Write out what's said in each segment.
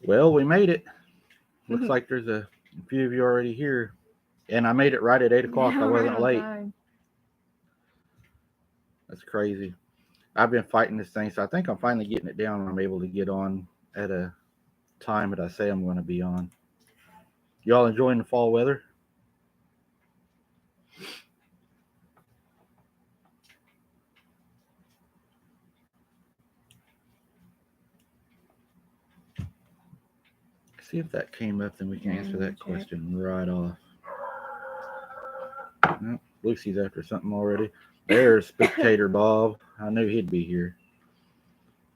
Well, we made it. Looks like there's a few of you already here. And I made it right at 8 o'clock. I Yeah, right wasn't on late. time. That's crazy. I've been fighting this thing, so I think I'm finally getting it down. I'm able to get on at a time that I say I'm going to be on. Y'all enjoying the fall weather? See if that came up, then we can Yeah, answer let me that check. question right off. Nope, Lucy's after something already. There's Spectator Bob. I knew he'd be here.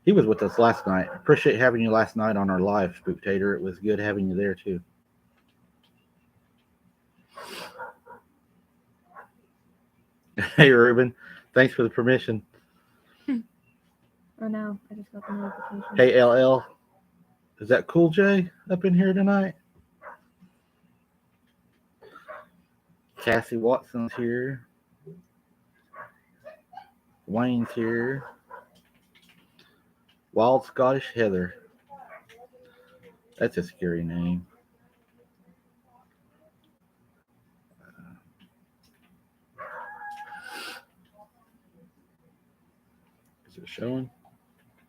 He was with us last night. Appreciate having you last night on our live, Spectator. It was good having you there too. Hey, Ruben. Thanks for the permission. Oh no, I just got the notification. Hey, LL. Is that Cool J up in here tonight? Cassie Watson's here. Wayne's here. Wild Scottish Heather. That's a scary name. Is it showing?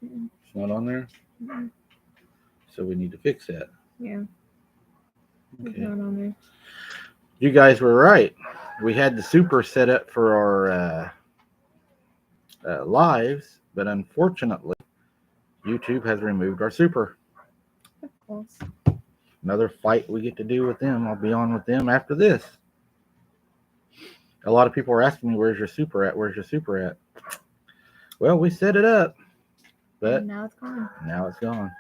Mm-mm. It's not on there? Mm-mm. So we need to fix that. Yeah, it's Okay. not on there. You guys were right. We had the super set up for our lives, but unfortunately, YouTube has removed our super. Of course. Another fight we get to do with them. I'll be on with them after this. A lot of people are asking me, "Where's your super at? Where's your super at?" Well, we set it up, but And now it's gone. now it's gone.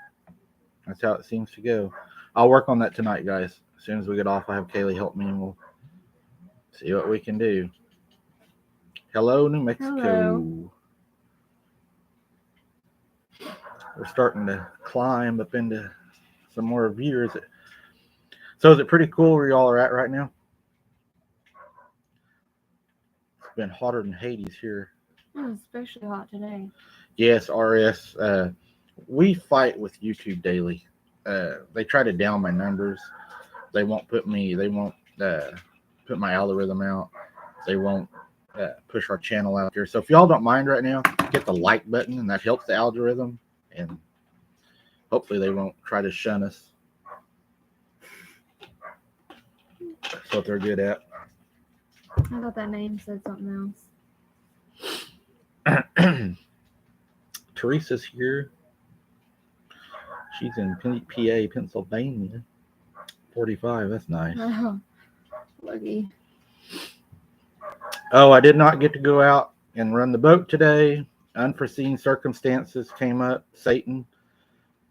That's how it seems to go. I'll work on that tonight, guys. As soon as we get off, I'll have Kaylee help me, and we'll see what we can do. Hello, New Mexico. Hello. We're starting to climb up into some more viewers. So is it pretty cool where y'all are at right now? It's been hotter than Hades here. It was especially hot today. Yes, RS. We fight with YouTube daily. They try to down my numbers. They won't put me. They won't put my algorithm out. They won't push our channel out there. So if y'all don't mind right now, hit the like button, and that helps the algorithm. And hopefully they won't try to shun us. That's what they're good at. I thought that name said something else. Teresa's here. She's in PA, Pennsylvania. 45. That's nice. Oh, lucky. Oh, I did not get to go out and run the boat today. Unforeseen circumstances came up. Satan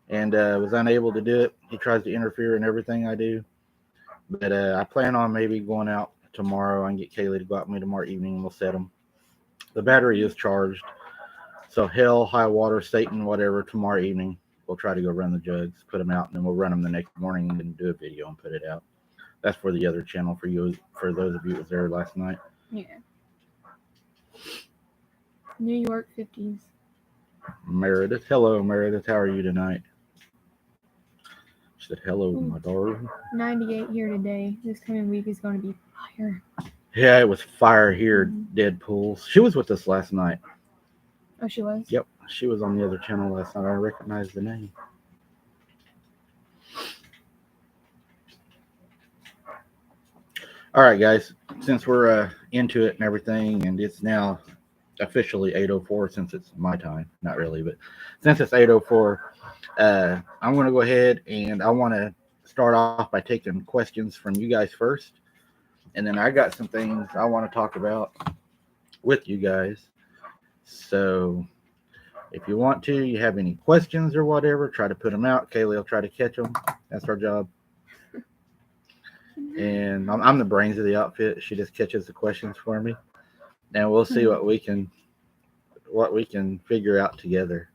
and was unable to do it. He tries to interfere in everything I do. But I plan on maybe going out tomorrow. I can get Kaylee to go out with me tomorrow evening, and we'll set them. The battery is charged. So hell, high water, Satan, whatever, tomorrow evening, we'll try to go run the jugs, put them out, and then we'll run them the next morning and then do a video and put it out. That's for the other channel for you, for those of you who was there last night. Yeah. New York 50s. Meredith. Hello, Meredith. How are you tonight? She said, hello, Ooh. my darling. 98 here today. This coming week is going to be fire. Yeah, it was fire here, Deadpool. She was with us last night. Oh, she was? Yep, she was on the other channel last night. I recognized the name. All right, guys. Since we're into it and everything, and it's now officially 8:04 since it's my time. Not really, but since it's 8:04, I'm going to go ahead and I want to start off by taking questions from you guys first. And then I got some things I want to talk about with you guys. So if you want to, you have any questions or whatever, try to put them out. Kaylee will try to catch them. That's our job. And I'm the brains of the outfit. She just catches the questions for me. And we'll see what we can figure out together.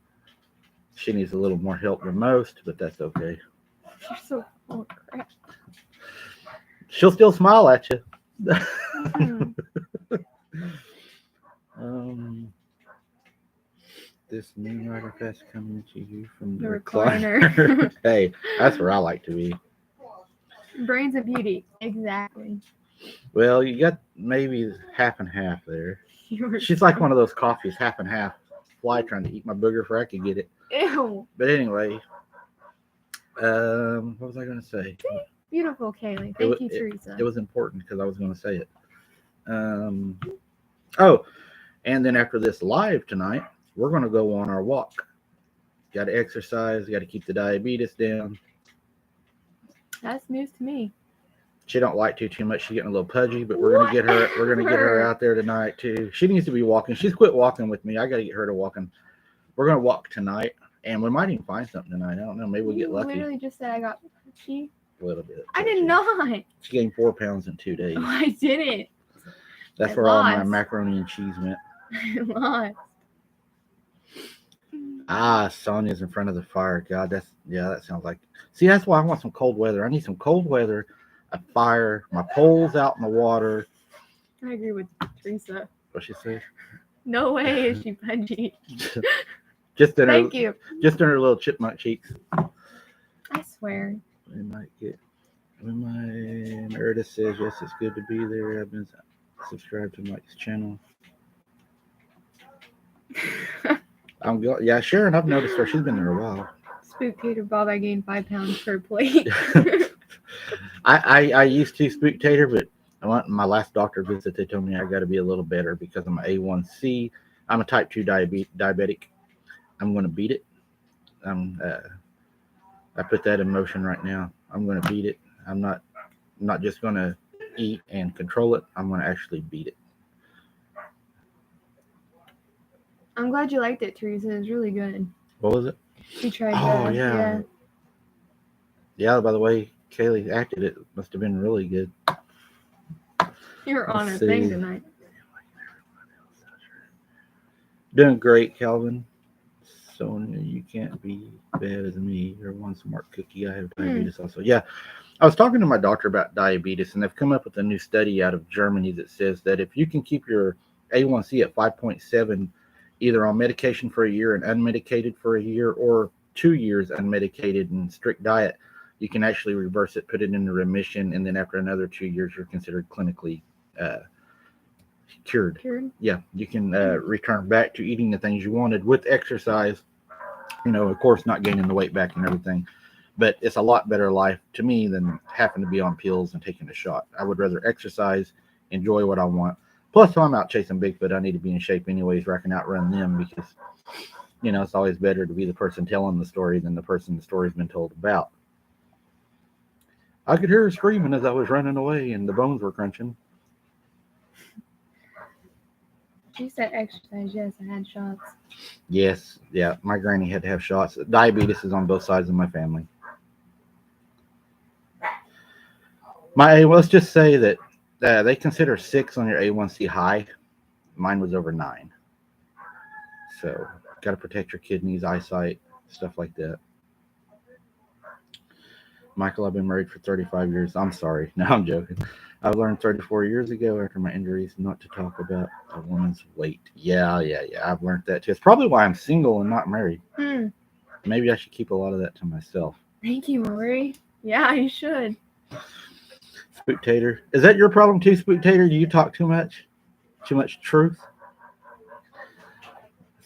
She needs a little more help than most, but that's okay. You're so full of crap. She'll still smile at you. This new Rider Fest coming to you from the The recliner. recliner. Hey, that's where I like to be. Brains of beauty. Exactly. Well, you got maybe half and half there. You were She's like one of those coffees, half and half. Fly trying to eat my booger before I could get it. Ew. But anyway, what was I going to say? Beautiful, Kaylee. It Thank wa- you, Teresa. It was important because I was going to say it. Oh, and then after this live tonight, we're going to go on our walk. Got to exercise. Got to keep the diabetes down. That's news to me. She don't like to too much. She's getting a little pudgy, but we're gonna get her. We're gonna get her out there tonight too. She needs to be walking. She's quit walking with me. I got to get her to walking. We're gonna walk tonight, and we might even find something tonight. I don't know. Maybe we'll get lucky. Literally just said I got pudgy. A little bit. I did not. She gained 4 pounds in 2 days. Oh, I didn't. That's I where all my lost. macaroni and cheese went. I lost. Ah, Sonia's in front of the fire. God, that sounds like. See, that's why I want some cold weather. I need some cold weather, a fire, my poles out in the water. I agree with Teresa. What she say? No way is she pudgy. Just in Thank her, you. just in her little chipmunk cheeks. I swear. We might get. My Erda says yes, it's good to be there. I've been subscribed to Mike's channel. Yeah, Sharon, I've noticed her. She's been there a while. Spooktator Bob, I gained 5 pounds per plate. I used to Spooktator, but I went my last doctor visit. They told me I got to be a little better because I'm A1C. I'm a type 2 diabetic. I'm going to beat it. I put that in motion right now. I'm going to beat it. I'm not just going to eat and control it. I'm going to actually beat it. I'm glad you liked it, Teresa. It was really good. What was it? She tried Oh, the, yeah. Yeah, by the way, Kaylee acted it. Must have been really good. You're on Let's her thing see. tonight. Doing great, Calvin. Sonia, you can't be bad as me. You're one smart cookie. I have diabetes also. Yeah. I was talking to my doctor about diabetes, and they've come up with a new study out of Germany that says that if you can keep your A1C at 5.7, either on medication for a year and unmedicated for a year, or 2 years unmedicated and strict diet, you can actually reverse it, put it into remission, and then after another 2 years, you're considered clinically cured. Yeah, you can return back to eating the things you wanted with exercise. Of course, not gaining the weight back and everything. But it's a lot better life to me than having to be on pills and taking a shot. I would rather exercise, enjoy what I want. Plus, if I'm out chasing Bigfoot, I need to be in shape anyways where I can outrun them because, it's always better to be the person telling the story than the person the story's been told about. I could hear her screaming as I was running away and the bones were crunching. She said exercise. Yes, I had shots. Yes, yeah, my granny had to have shots. Diabetes is on both sides of my family. Let's just say that they consider 6 on your A1C high. Mine was over 9. So, got to protect your kidneys, eyesight, stuff like that. Michael, I've been married for 35 years. I'm sorry. No, I'm joking. I learned 34 years ago after my injuries not to talk about a woman's weight. Yeah. I've learned that too. It's probably why I'm single and not married. Maybe I should keep a lot of that to myself. Thank you, Maury. Yeah, you should. Spooktator. Is that your problem too, Spooktator? Do you talk too much? Too much truth?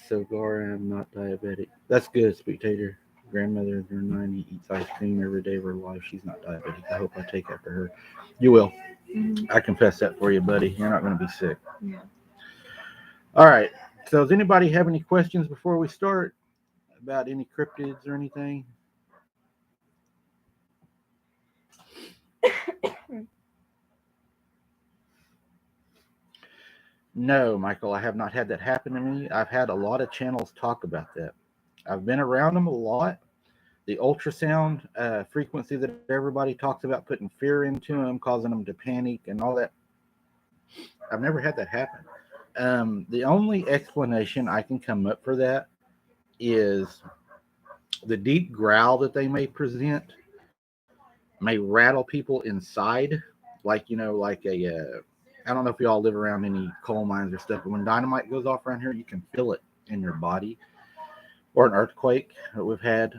So, Gar, I'm not diabetic. That's good, Spooktator. Grandmother in her 90 eats ice cream every day of her life. She's not diabetic. I hope I take after her. You will. I confess that for you, buddy. You're not going to be sick. Yeah. All right. So does anybody have any questions before we start about any cryptids or anything? No, Michael, I have not had that happen to me. I've had a lot of channels talk about that. I've been around them a lot. The ultrasound frequency that everybody talks about, putting fear into them, causing them to panic and all that. I've never had that happen. The only explanation I can come up for that is the deep growl that they may present may rattle people inside. Like, like I don't know if you all live around any coal mines or stuff, but when dynamite goes off around here, you can feel it in your body. or an earthquake that we've had,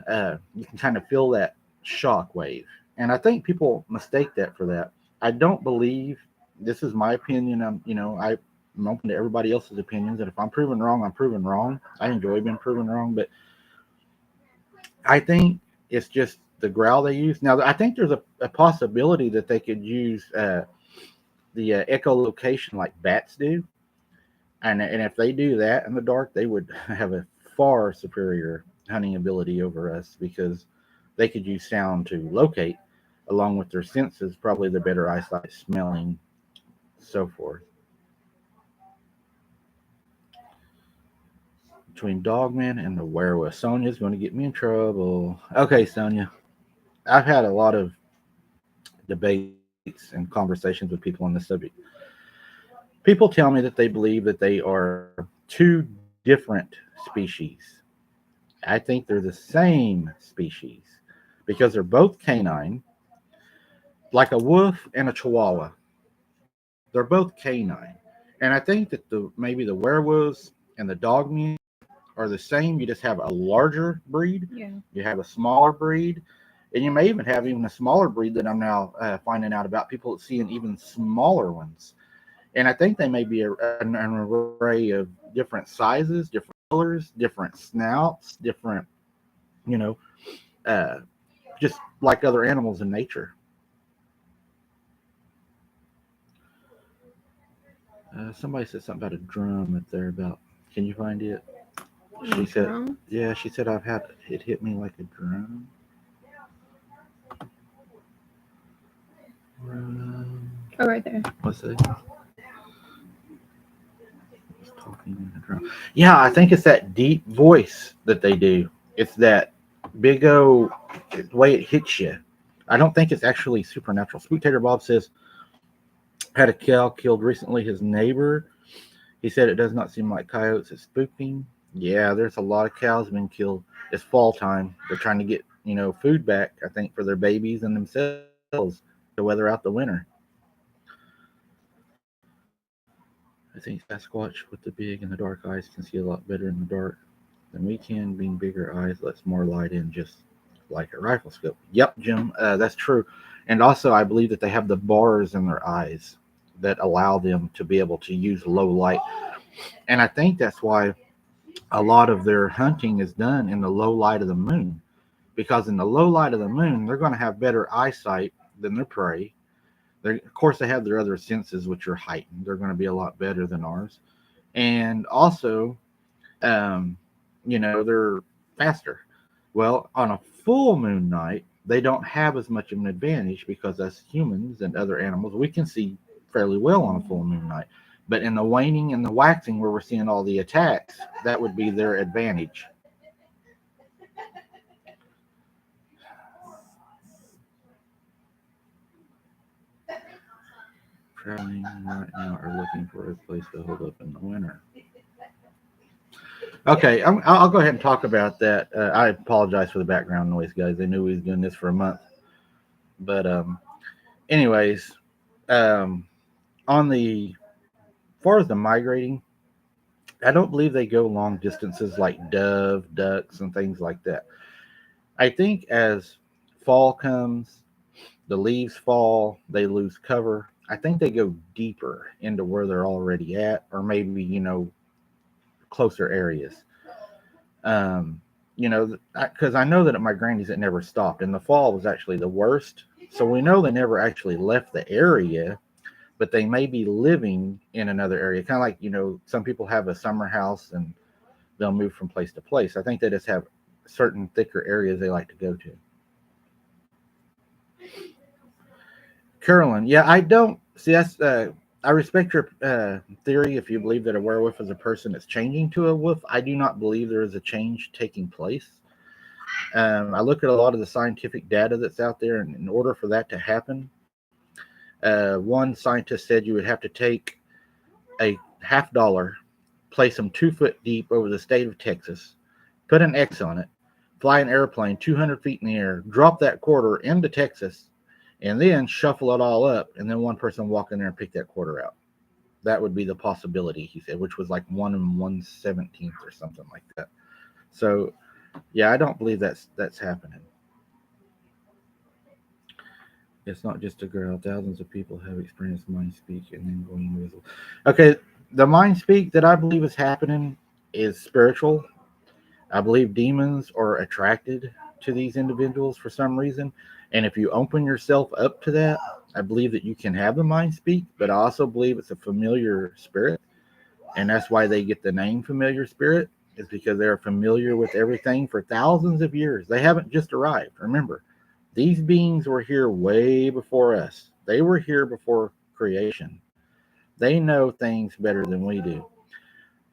you can kind of feel that shock wave. And I think people mistake that for that. I don't believe, this is my opinion. I'm open to everybody else's opinions. And if I'm proven wrong, I'm proven wrong. I enjoy being proven wrong. But I think it's just the growl they use. Now, I think there's a possibility that they could use the echolocation like bats do. And if they do that in the dark, they would have a far superior hunting ability over us because they could use sound to locate along with their senses, probably the better eyesight, smelling, so forth. Between Dogman and the werewolf. Sonia's going to get me in trouble. Okay, Sonia. I've had a lot of debates and conversations with people on this subject. People tell me that they believe that they are two different species. I think they're the same species because they're both canine, like a wolf and a chihuahua. They're both canine. And I think that maybe the werewolves and the dogmen are the same. You just have a larger breed. Yeah. You have a smaller breed. And you may even have even a smaller breed that I'm now finding out about. People seeing even smaller ones. And I think they may be an array of different sizes, different colors, different snouts, different, you know, uh, just like other animals in nature. Somebody said something about a drum up there about, can you find it? She said, Drum? yeah, she said I've had it hit me like a drum. Oh, right there. What's that? Talking in a drum. Yeah, I think it's that deep voice that they do. It's that big O way it hits you. I don't think it's actually supernatural. Spooktator Bob says had a cow killed recently. His neighbor. He said it does not seem like coyotes. It's spooking. Yeah, there's a lot of cows being killed. It's fall time. They're trying to get food back. I think for their babies and themselves to weather out the winter. I think Sasquatch with the big and the dark eyes can see a lot better in the dark than we can. Being bigger eyes lets more light in, just like a rifle scope. Yep, Jim, that's true. And also, I believe that they have the bars in their eyes that allow them to be able to use low light. And I think that's why a lot of their hunting is done in the low light of the moon. Because in the low light of the moon, they're going to have better eyesight than their prey. Of course, they have their other senses, which are heightened. They're going to be a lot better than ours. And also, um, they're faster. Well, on a full moon night, they don't have as much of an advantage because us humans and other animals, we can see fairly well on a full moon night. But in the waning and the waxing, where we're seeing all the attacks, that would be their advantage. Traveling right now are looking for a place to hold up in the winter. Okay, I'll go ahead and talk about that. I apologize for the background noise, guys. They knew we was doing this for a month. But anyways, um, on the as far as the migrating, I don't believe they go long distances like dove, ducks, and things like that. I think as fall comes, the leaves fall, they lose cover. I think they go deeper into where they're already at, or maybe closer areas. Um, because I know that at my granny's it never stopped, and the fall was actually the worst. So we know they never actually left the area, but they may be living in another area. Kind of like some people have a summer house and they'll move from place to place. I think they just have certain thicker areas they like to go to. Carolyn, yeah, I don't see that's. I respect your theory if you believe that a werewolf is a person that's changing to a wolf. I do not believe there is a change taking place. I look at a lot of the scientific data that's out there, and in order for that to happen, one scientist said you would have to take a $50, place them 2 foot deep over the state of Texas, put an X on it, fly an airplane 200 feet in the air, drop that quarter into Texas, and then shuffle it all up, and then one person walk in there and pick that quarter out. That would be the possibility, he said, which was like 1 in 1/17 or something like that. So Yeah, I don't believe that's happening. It's not just a girl. Thousands of people have experienced mind speak and then going invisible. Okay, the mind speak that I believe is happening is spiritual. I believe demons are attracted to these individuals for some reason. And if you open yourself up to that, I believe that you can have the mind speak, but I also believe it's a familiar spirit. And that's why they get the name familiar spirit, is because they're familiar with everything for thousands of years. They haven't just arrived. Remember, these beings were here way before us. They were here before creation. They know things better than we do.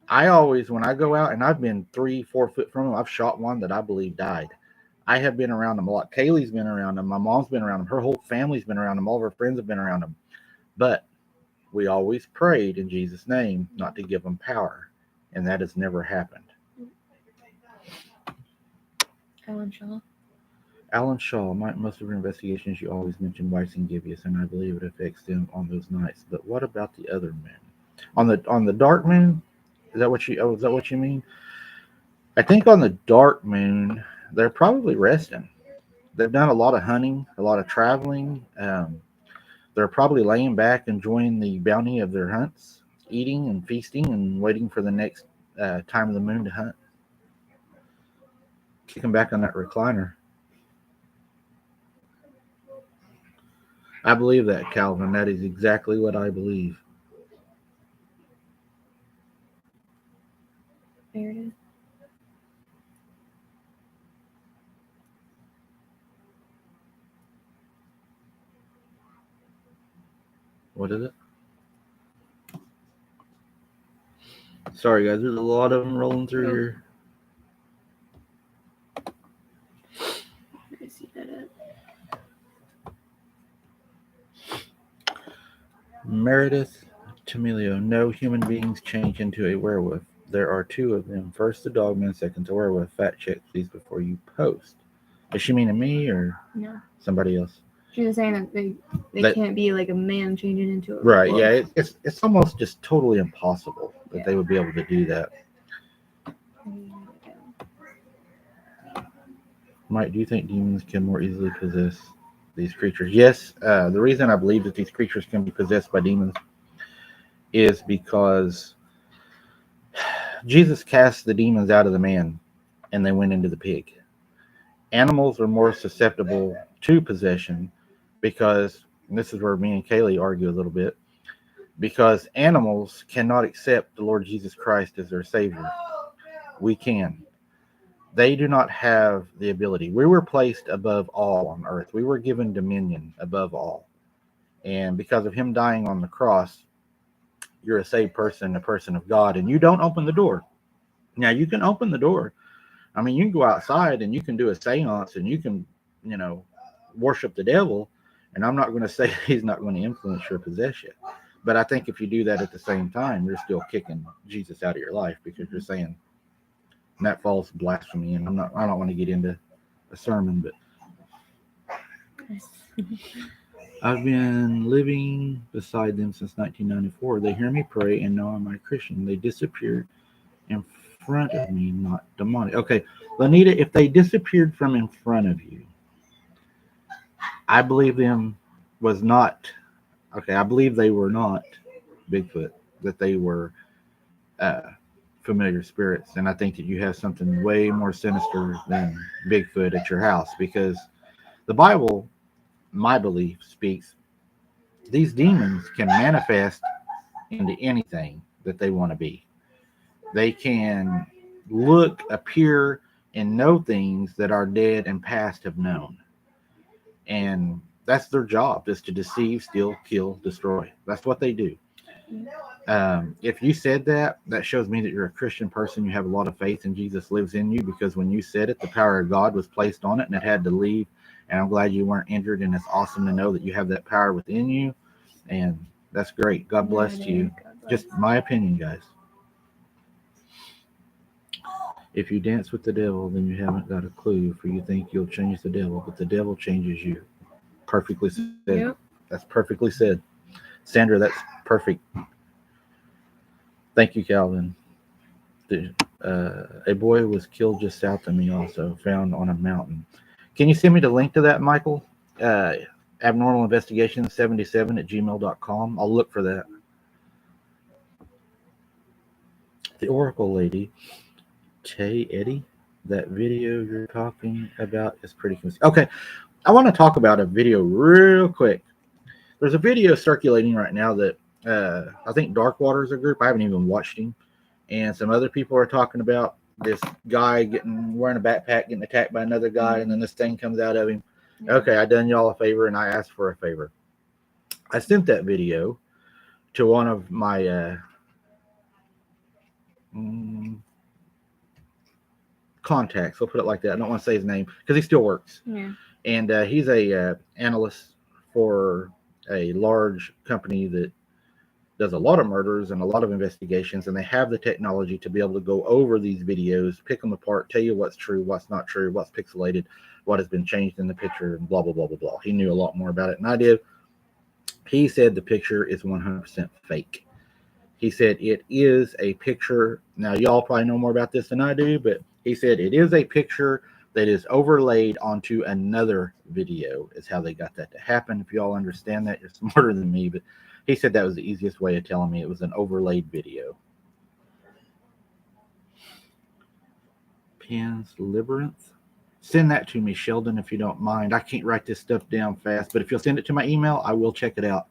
I always, when I go out, and I've been 3, 4 foot from them, I've shot one that I believe died. I have been around them a lot. Kaylee's been around them. My mom's been around them. Her whole family's been around them. All of her friends have been around them. But we always prayed in Jesus' name not to give them power. And that has never happened. Alan Shaw. Alan Shaw, most of her investigations, you always mention Weiss and Gibeus, and I believe it affects them on those nights. But what about the other men? On the dark moon? Is that what you mean? I think on the dark moon, they're probably resting. They've done a lot of hunting, a lot of traveling. They're probably laying back, enjoying the bounty of their hunts, eating and feasting, and waiting for the next time of the moon to hunt. Kick them back on that recliner. I believe that, Calvin. That is exactly what I believe. There it is. What is it? Sorry, guys. There's a lot of them rolling through here. Where do I see that at? Meredith Tamilio. No human beings change into a werewolf. There are two of them. First the dogman, second the werewolf. Fact check, please, before you post. Is she meaning me or No. somebody else? She was saying that they can't be like a man changing into a Right, wolf. yeah. It's almost just totally impossible that they would be able to do that. Mike, do you think demons can more easily possess these creatures? Yes. The reason I believe that these creatures can be possessed by demons is because Jesus cast the demons out of the man and they went into the pig. Animals are more susceptible to possession because, and this is where me and Kaylee argue a little bit, because animals cannot accept the Lord Jesus Christ as their Savior. We can. They do not have the ability. We were placed above all on earth. We were given dominion above all. And because of him dying on the cross, you're a saved person, a person of God, and you don't open the door. Now, you can open the door. I mean, you can go outside and you can do a seance and you can, worship the devil. And I'm not going to say he's not going to influence your possession. But I think if you do that at the same time, you're still kicking Jesus out of your life because you're saying, and that falls blasphemy. And I don't want to get into a sermon, but I've been living beside them since 1994. They hear me pray and know I'm a Christian. They disappeared in front of me, not demonic. Okay, Lanita, if they disappeared from in front of you, I believe them was not, okay, I believe they were not Bigfoot, that they were familiar spirits. And I think that you have something way more sinister than Bigfoot at your house because the Bible, my belief, speaks these demons can manifest into anything that they want to be. They can look, appear, and know things that our dead and past have known. And that's their job, is to deceive, steal, kill, destroy. That's what they do. If you said that, that shows me that you're a Christian person. You have a lot of faith and Jesus lives in you, because when you said it, the power of God was placed on it and it had to leave. And I'm glad you weren't injured. And it's awesome to know that you have that power within you. And that's great. God bless you. Just my opinion, guys. If you dance with the devil, then you haven't got a clue, for you think you'll change the devil, but the devil changes you. Perfectly said. Yep. That's perfectly said. Sandra, that's perfect. Thank you, Calvin. A boy was killed just south of me, also found on a mountain. Can you send me the link to that, Michael? Abnormal Investigation 77 at gmail.com. I'll look for that. The Oracle Lady, Tay Eddie. That video you're talking about is pretty confusing. Okay, I want to talk about a video real quick. There's a video circulating right now that I think Darkwater is a group. I haven't even watched him. And some other people are talking about this guy wearing a backpack, getting attacked by another guy, and then this thing comes out of him. Okay, I done y'all a favor, and I asked for a favor. I sent that video to one of my contacts. We'll put it like that. I don't want to say his name because he still works. Yeah. And he's a analyst for a large company that does a lot of murders and a lot of investigations, and they have the technology to be able to go over these videos, pick them apart, tell you what's true, what's not true, what's pixelated, what has been changed in the picture, and blah, blah, blah, blah, blah. He knew a lot more about it than I did. He said the picture is 100% fake. He said it is a picture. Now, y'all probably know more about this than I do, but he said it is a picture that is overlaid onto another video, is how they got that to happen. If y'all understand that, you're smarter than me, but he said that was the easiest way of telling me it was an overlaid video. Pan's Labyrinth. Send that to me, Sheldon, if you don't mind. I can't write this stuff down fast, but if you'll send it to my email, I will check it out.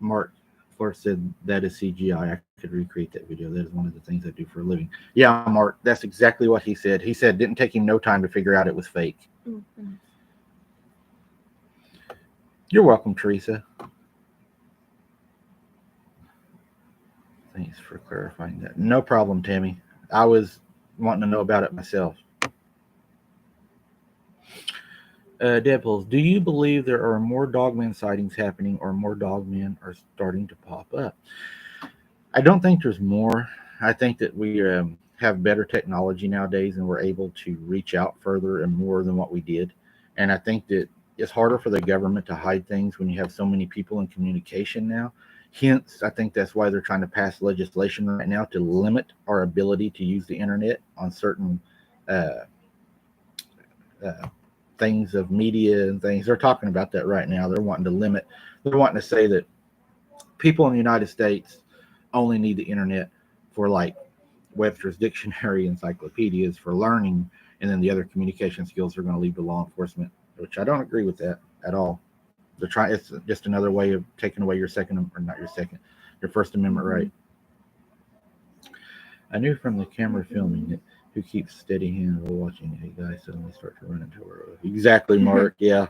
Mark Fleur said that is CGI. I could recreate that video. That is one of the things I do for a living. Yeah, Mark, that's exactly what he said. He said it didn't take him no time to figure out it was fake. Mm-hmm. You're welcome, Teresa. Thanks for clarifying that. No problem, Tammy. I was wanting to know about it myself. Deadpools, do you believe there are more dogman sightings happening or more dogmen are starting to pop up? I don't think there's more. I think that we have better technology nowadays and we're able to reach out further and more than what we did. And I think that it's harder for the government to hide things when you have so many people in communication now. Hence, I think that's why they're trying to pass legislation right now to limit our ability to use the internet on certain things of media and things. They're talking about that right now. They're wanting to say that people in the United States only need the internet for like Webster's dictionary, encyclopedias for learning, and then the other communication skills are going to leave to law enforcement, which I don't agree with that at all. It's just another way of taking away your First Amendment right. I knew from the camera filming it who keeps steady hand while watching it. Hey guys suddenly start to run into her. Exactly, Mark. Yeah.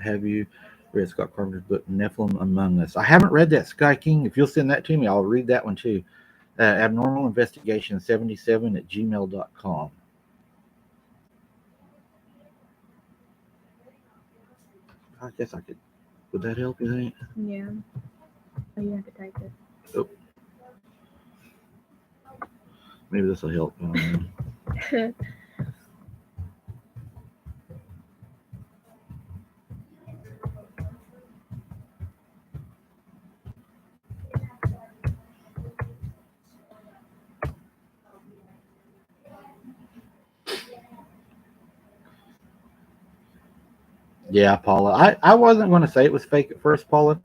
Have you read Scott Carpenter's book Nephilim Among Us? I haven't read that, Sky King. If you'll send that to me, I'll read that one too. Abnormal Investigation 77 at gmail.com. I guess I could. Would that help, you think? Yeah. Oh, you have to type it. Oh. Maybe this will help. I don't know. Yeah, Paula. I wasn't going to say it was fake at first, Paula.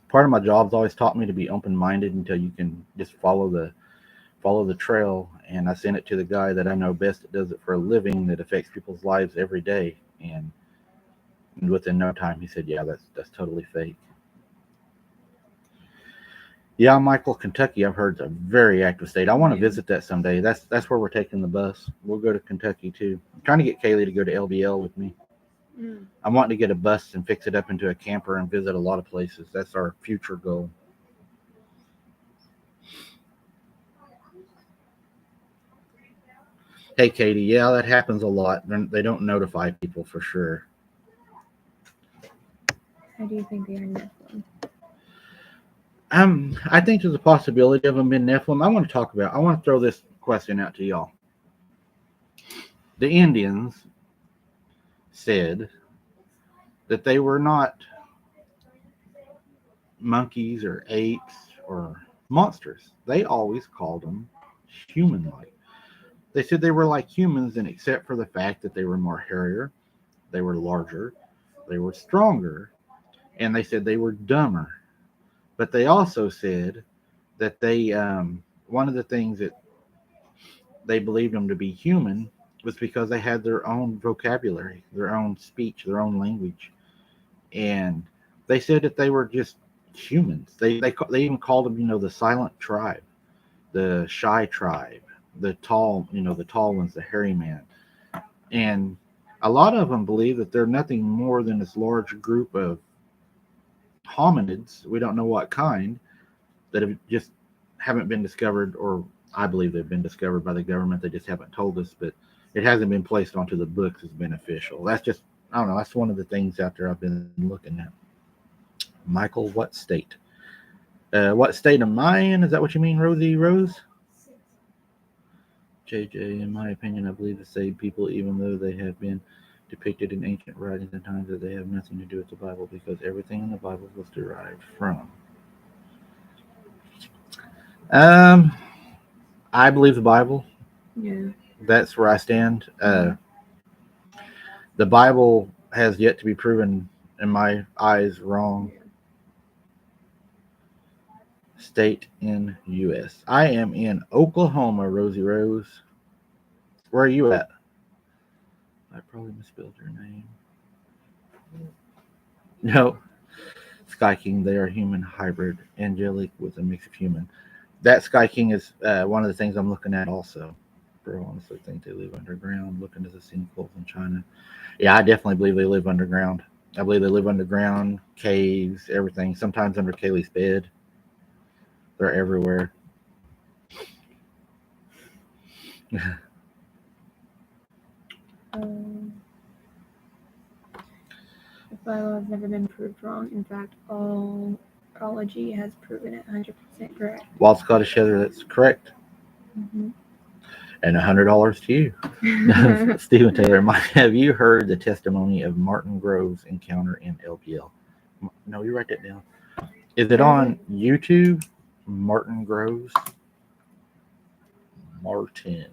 Part of my job's always taught me to be open-minded until you can just follow the trail. And I sent it to the guy that I know best that does it for a living that affects people's lives every day. And within no time, he said, "Yeah, that's totally fake." Yeah, Michael, Kentucky, I've heard, is a very active state. I want to visit that someday. That's where we're taking the bus. We'll go to Kentucky too. I'm trying to get Kaylee to go to LBL with me. I'm wanting to get a bus and fix it up into a camper and visit a lot of places. That's our future goal. Hey, Katie. Yeah, that happens a lot. They don't notify people for sure. How do you think they are Nephilim? I think there's a possibility of them being Nephilim. I want to throw this question out to y'all. The Indians said that they were not monkeys or apes or monsters. They always called them human-like. They said they were like humans, and except for the fact that they were more hairier, they were larger, they were stronger, and they said they were dumber. But they also said that one of the things that they believed them to be human was because they had their own vocabulary, their own speech, their own language, and they said that they were just humans. They even called them, the silent tribe, the shy tribe, the tall ones, the hairy man, and a lot of them believe that they're nothing more than this large group of hominids. We don't know what kind, that have just haven't been discovered, or I believe they've been discovered by the government. They just haven't told us, but it hasn't been placed onto the books as beneficial. That's just, I don't know. That's one of the things out there I've been looking at. Michael, what state? What state am I in? Is that what you mean, Rosie Rose? JJ, in my opinion, I believe the saved people, even though they have been depicted in ancient writings and times, that they have nothing to do with the Bible, because everything in the Bible was derived from. I believe the Bible. Yeah. That's where I stand. The Bible has yet to be proven, in my eyes, wrong. State in U.S. I am in Oklahoma, Rosie Rose. Where are you at? I probably misspelled your name. No. Sky King, they are human hybrid, angelic with a mix of human. That Sky King is one of the things I'm looking at also. Bro, honestly think they live underground. Look into the sinkholes in China. Yeah, I definitely believe they live underground. I believe they live underground, caves, everything. Sometimes under Kaylee's bed. They're everywhere. The Bible has never been proved wrong. In fact, all ecology has proven it 100% correct. Wild Scottish Heather, that's correct. Mm-hmm. And $100 to you. Stephen Taylor, have you heard the testimony of Martin Groves' encounter in LPL? No, you write that down. Is it on YouTube? Martin Groves? Martin.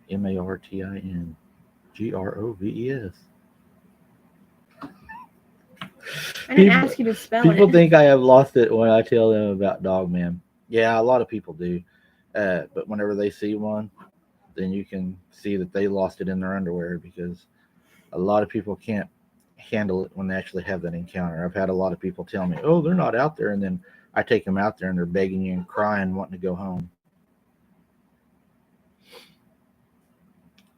Martin Groves. I didn't ask you to spell it. People think I have lost it when I tell them about Dogman. Yeah, a lot of people do. But whenever they see one, then you can see that they lost it in their underwear, because a lot of people can't handle it when they actually have that encounter. I've had a lot of people tell me, oh, they're not out there. And then I take them out there and they're begging you and crying, wanting to go home.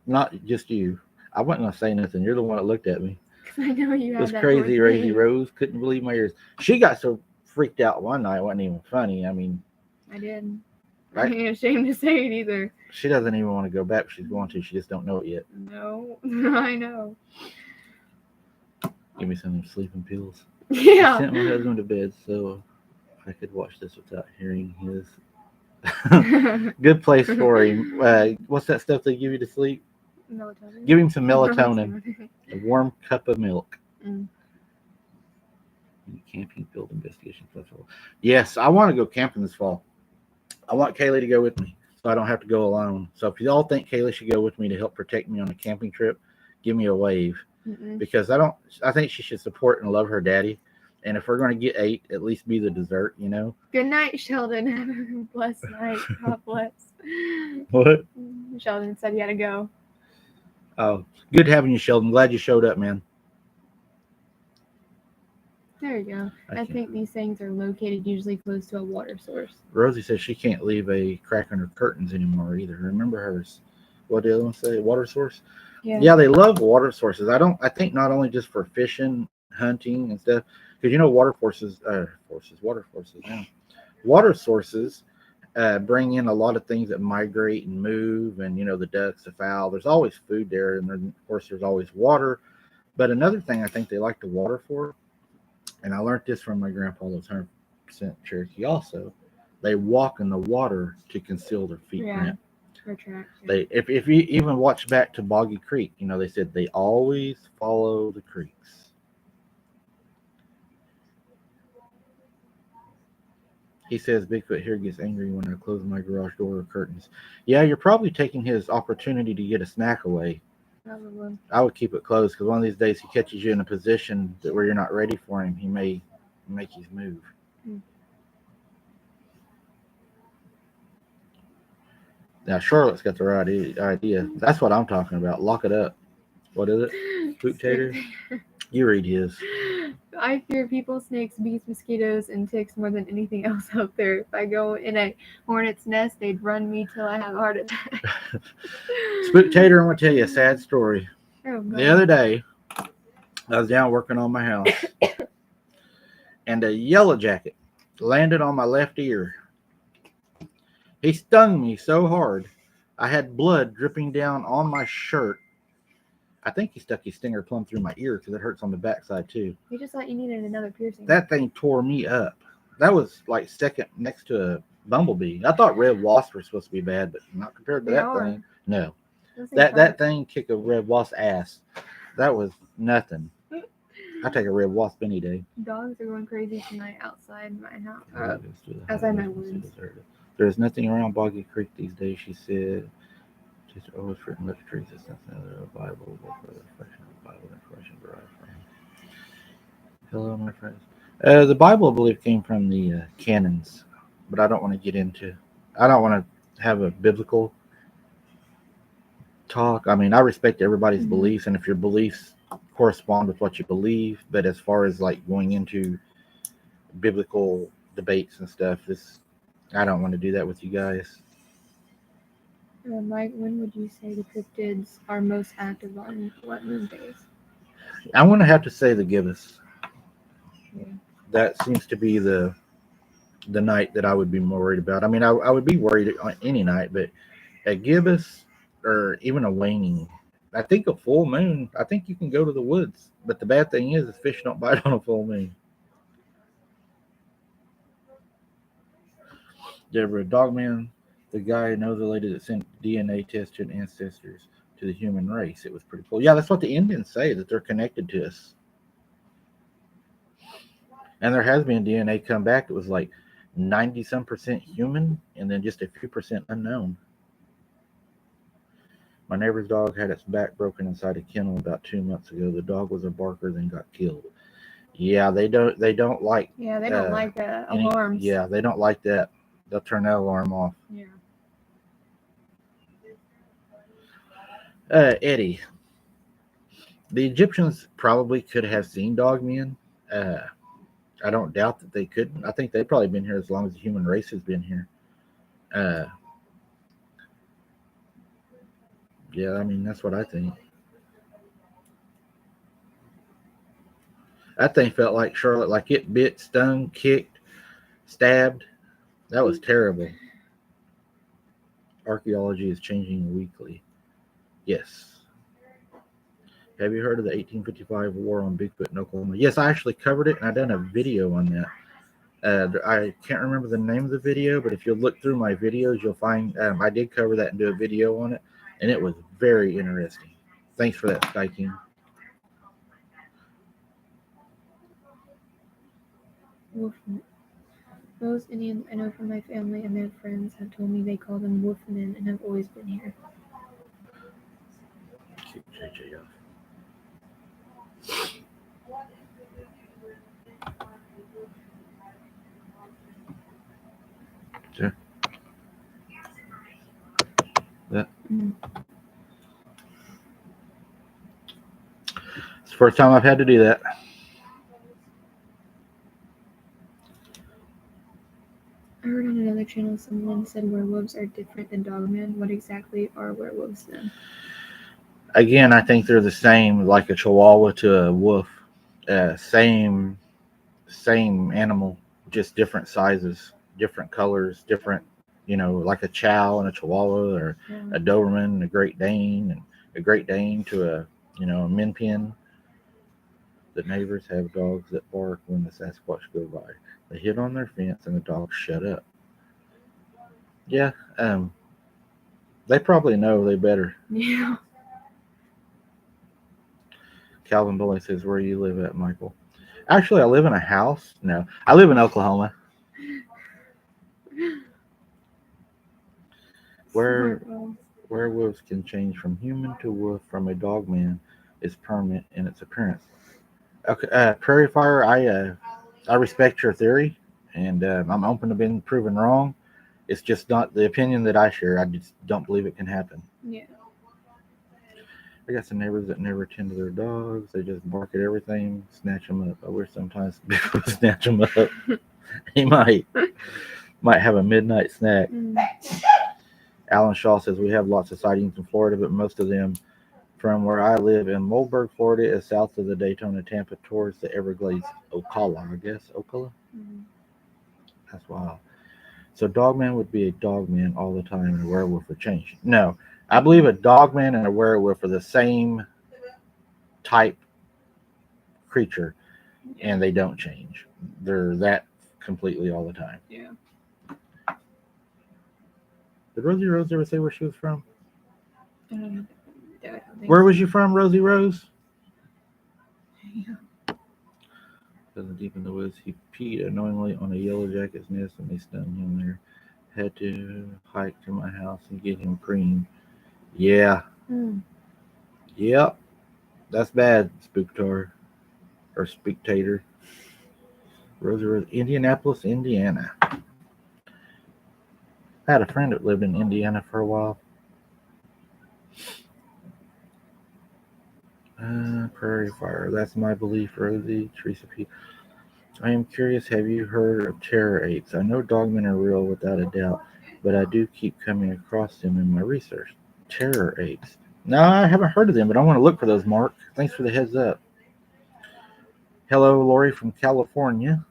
Not just you. I wasn't going to say nothing. You're the one that looked at me. I know you had It was that crazy, Rosie Rose. Couldn't believe my ears. She got so freaked out one night. It wasn't even funny. I mean, I did. Right? I ain't ashamed to say it either. She doesn't even want to go back. She's going to. She just don't know it yet. No, I know. Give me some sleeping pills. Yeah. I sent my husband to bed so I could watch this without hearing his. Good place for him. What's that stuff they give you to sleep? Melatonin. Give him some melatonin. A warm cup of milk. Camping field investigation festival. Yes, I want to go camping this fall. I want Kaylee to go with me, so I don't have to go alone. So if you all think Kaylee should go with me to help protect me on a camping trip, give me a wave. Because I think she should support and love her daddy. And if we're going to get 8, at least be the dessert, Good night, Sheldon. Have a blessed night. God bless. What? Sheldon said he had to go. Oh, good having you, Sheldon. Glad you showed up, man. There you go. I think these things are located usually close to a water source. Rosie says she can't leave a crack in her curtains anymore either. Remember hers. What did the other one say? Water source? Yeah, they love water sources. I think not only just for fishing, hunting and stuff, because water sources bring in a lot of things that migrate and move, and the ducks, the fowl. There's always food there, and then, of course, there's always water. But another thing I think they like the water for, and I learned this from my grandpa, that's 100% Cherokee also, they walk in the water to conceal their feet print. They, if you even watch back to Boggy Creek, they said they always follow the creeks. He says Bigfoot here gets angry when I close my garage door or curtains. Yeah, you're probably taking his opportunity to get a snack away. Probably. I would keep it closed because one of these days he catches you in a position that where you're not ready for him. He may make his move. Hmm. Now Charlotte's got the right idea. That's what I'm talking about. Lock it up. What is it? Spooktator? You read his. I fear people, snakes, bees, mosquitoes, and ticks more than anything else out there. If I go in a hornet's nest, they'd run me till I have a heart attack. Spooktator, I'm gonna tell you a sad story. Oh, The God. other day, I was down working on my house, and a yellow jacket landed on my left ear. He stung me so hard, I had blood dripping down on my shirt. I think he stuck his stinger plumb through my ear because it hurts on the backside too. You just thought you needed another piercing. That thing tore me up. That was like second next to a bumblebee. I thought red wasps were supposed to be bad, but not compared to They that are. thing. No, Those things that hurt. thing kicked a red wasp ass. That was nothing. I take a red wasp any day. Dogs are going crazy tonight outside my house. Let's do the Outside my highlights. woods. There's nothing around Boggy Creek these days, she said. Just always written literature existence now the Bible, book for the reflection of the Bible information derived from. Hello, my friends. The Bible, I believe, came from the canons, but I don't want to get into. I don't want to have a biblical talk. I mean, I respect everybody's Mhm. beliefs, and if your beliefs correspond with what you believe, but as far as like going into biblical debates and stuff, I don't want to do that with you guys. Mike, when would you say the cryptids are most active on what moon phase? I'm going to have to say the gibbous. Yeah. That seems to be the night that I would be more worried about. I mean, I would be worried on any night, but a gibbous or even a waning. I think a full moon. I think you can go to the woods, but the bad thing is fish don't bite on a full moon. Deborah Dogman, the guy knows the lady that sent DNA tests to ancestors to the human race. It was pretty cool. Yeah, that's what the Indians say, that they're connected to us. And there has been DNA come back that was like 90 some percent human and then just a few percent unknown. My neighbor's dog had its back broken inside a kennel about 2 months ago. The dog was a barker, then got killed. Yeah, they don't like Yeah, they don't like alarms. Yeah, they don't like that. They'll turn that alarm off. Yeah. Eddie, the Egyptians probably could have seen dogmen. I don't doubt that they couldn't. I think they've probably been here as long as the human race has been here. Uh, yeah, I mean that's what I think. That thing felt like Charlotte, like it bit, stung, kicked, stabbed. That was terrible. Archaeology is changing weekly. Yes. Have you heard of the 1855 war on Bigfoot in Oklahoma? Yes, I actually covered it and I done a video on that. I can't remember the name of the video, but if you look through my videos, you'll find I did cover that and do a video on it, and it was very interesting. Thanks for that, Sky King. Wolfmen. Most Indians I know from my family and their friends have told me they call them wolfmen and have always been here. Keep JJ off. Sure. That. It's the first time I've had to do that. I heard on another channel someone said werewolves are different than dogmen. What exactly are werewolves then? Again, I think they're the same, like a chihuahua to a wolf. Same animal, just different sizes, different colors, different, like a chow and a chihuahua, or a Doberman and a Great Dane, and a Great Dane to a min pin. The neighbors have dogs that bark when the Sasquatch go by. They hit on their fence and the dogs shut up. Yeah, they probably know they better. Yeah. Calvin Bully says, where you live at, Michael? Actually, I live in a house. No, I live in Oklahoma. Where Smart wolves. werewolves can change from human to wolf from a dog man is permanent in its appearance. Okay, Prairie Fire, I respect your theory, and I'm open to being proven wrong. It's just not the opinion that I share. I just don't believe it can happen. Yeah. I got some neighbors that never tend to their dogs. They just bark at everything, snatch them up. I wish sometimes people would snatch them up. He might have a midnight snack. Mm. Alan Shaw says we have lots of sightings in Florida, but most of them from where I live in Moldberg, Florida, is south of the Daytona Tampa towards the Everglades, Ocala, I guess. Ocala? Mm. That's wild. So Dogman would be a dogman all the time and a werewolf would change. No, I believe a dogman and a werewolf are the same type creature and they don't change. They're that completely all the time. Yeah. Did Rosie Rose ever say where she was from? I don't think Where so. was you from, Rosie Rose? Yeah. Doesn't deep in the woods. He peed unknowingly on a yellow jacket's nest and they stunned him there. Had to hike to my house and get him cream. Yeah. Mm. Yep. That's bad, Spooktar. Or Spectator. Rosie Rose, Indianapolis, Indiana. I had a friend that lived in Indiana for a while. Prairie Fire. That's my belief, Rosie. Teresa P. I am curious, have you heard of terror apes? I know dogmen are real without a doubt, but I do keep coming across them in my research. Terror apes. No, I haven't heard of them, but I want to look for those, Mark. Thanks for the heads up. Hello, Lori from California.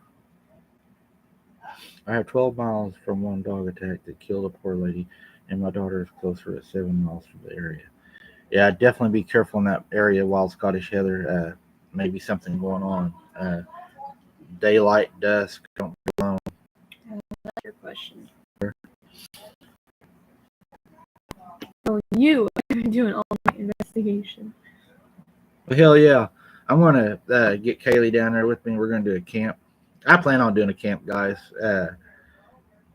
I have 12 miles from one dog attack that killed a poor lady, and my daughter is closer at 7 miles from the area. Yeah, definitely be careful in that area, Wild Scottish Heather. Maybe something going on. Daylight, dusk, don't be alone. That's your question. Oh, you are doing all my investigation. Well, hell yeah. I'm going to get Kaylee down there with me. We're going to do a camp. I plan on doing a camp, guys.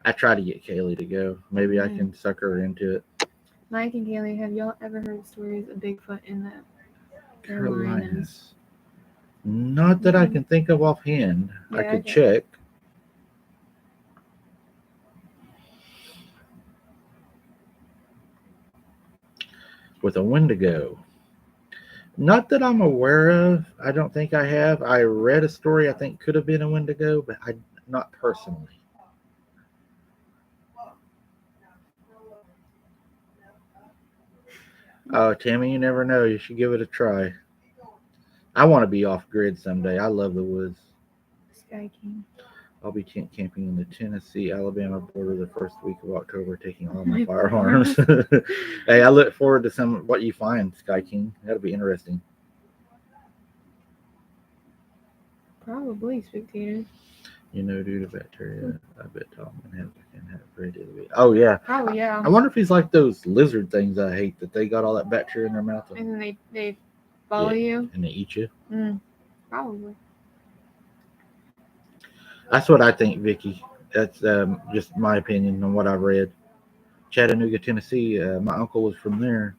I try to get Kaylee to go. Maybe I can sucker her into it. Mike and Kaylee, have y'all ever heard stories of Bigfoot in the Carolinas? Not that I can think of offhand. I could check. With a Wendigo. Not that I'm aware of. I don't think I have. I read a story I think could have been a Wendigo, but not personally. Oh, Tammy, you never know. You should give it a try. I want to be off grid someday. I love the woods. Sky King. I'll be tent camping in the Tennessee-Alabama border the first week of October, taking all my firearms. Hey, I look forward to what you find, Sky King. That'll be interesting. Probably Spectator. You know, due to bacteria, I bet Tom can have ready to be. Oh yeah. Oh yeah. I wonder if he's like those lizard things I hate that they got all that bacteria in their mouth. And then they follow you. And they eat you. Probably. That's what I think, Vicky. That's just my opinion on what I've read. Chattanooga, Tennessee. My uncle was from there.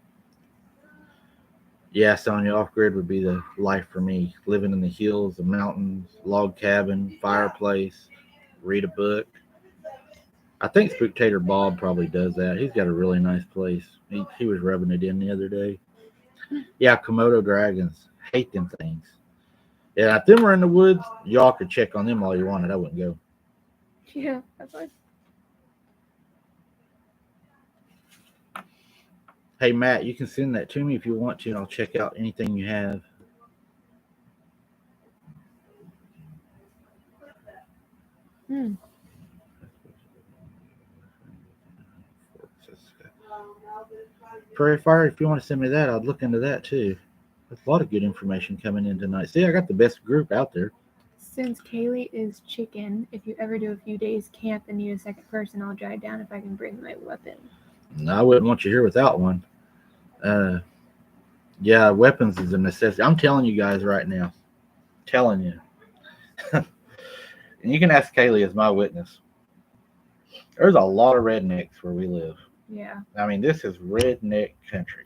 Yeah, Sonya, off grid would be the life for me. Living in the hills, the mountains, log cabin, fireplace, read a book. I think Spectator Bob probably does that. He's got a really nice place. He was rubbing it in the other day. Yeah, Komodo dragons. Hate them things. Yeah, if them were in the woods, y'all could check on them all you wanted. I wouldn't go. Yeah, that's fine. Hey, Matt, you can send that to me if you want to, and I'll check out anything you have. Prairie Fire, if you want to send me that, I'd look into that too. There's a lot of good information coming in tonight. See, I got the best group out there. Since Kaylee is chicken, if you ever do a few days camp and need a second person, I'll drive down if I can bring my weapon. No, I wouldn't want you here without one. Yeah, weapons is a necessity. I'm telling you guys right now. Telling you. And you can ask Kaylee as my witness. There's a lot of rednecks where we live. Yeah. I mean, this is redneck country.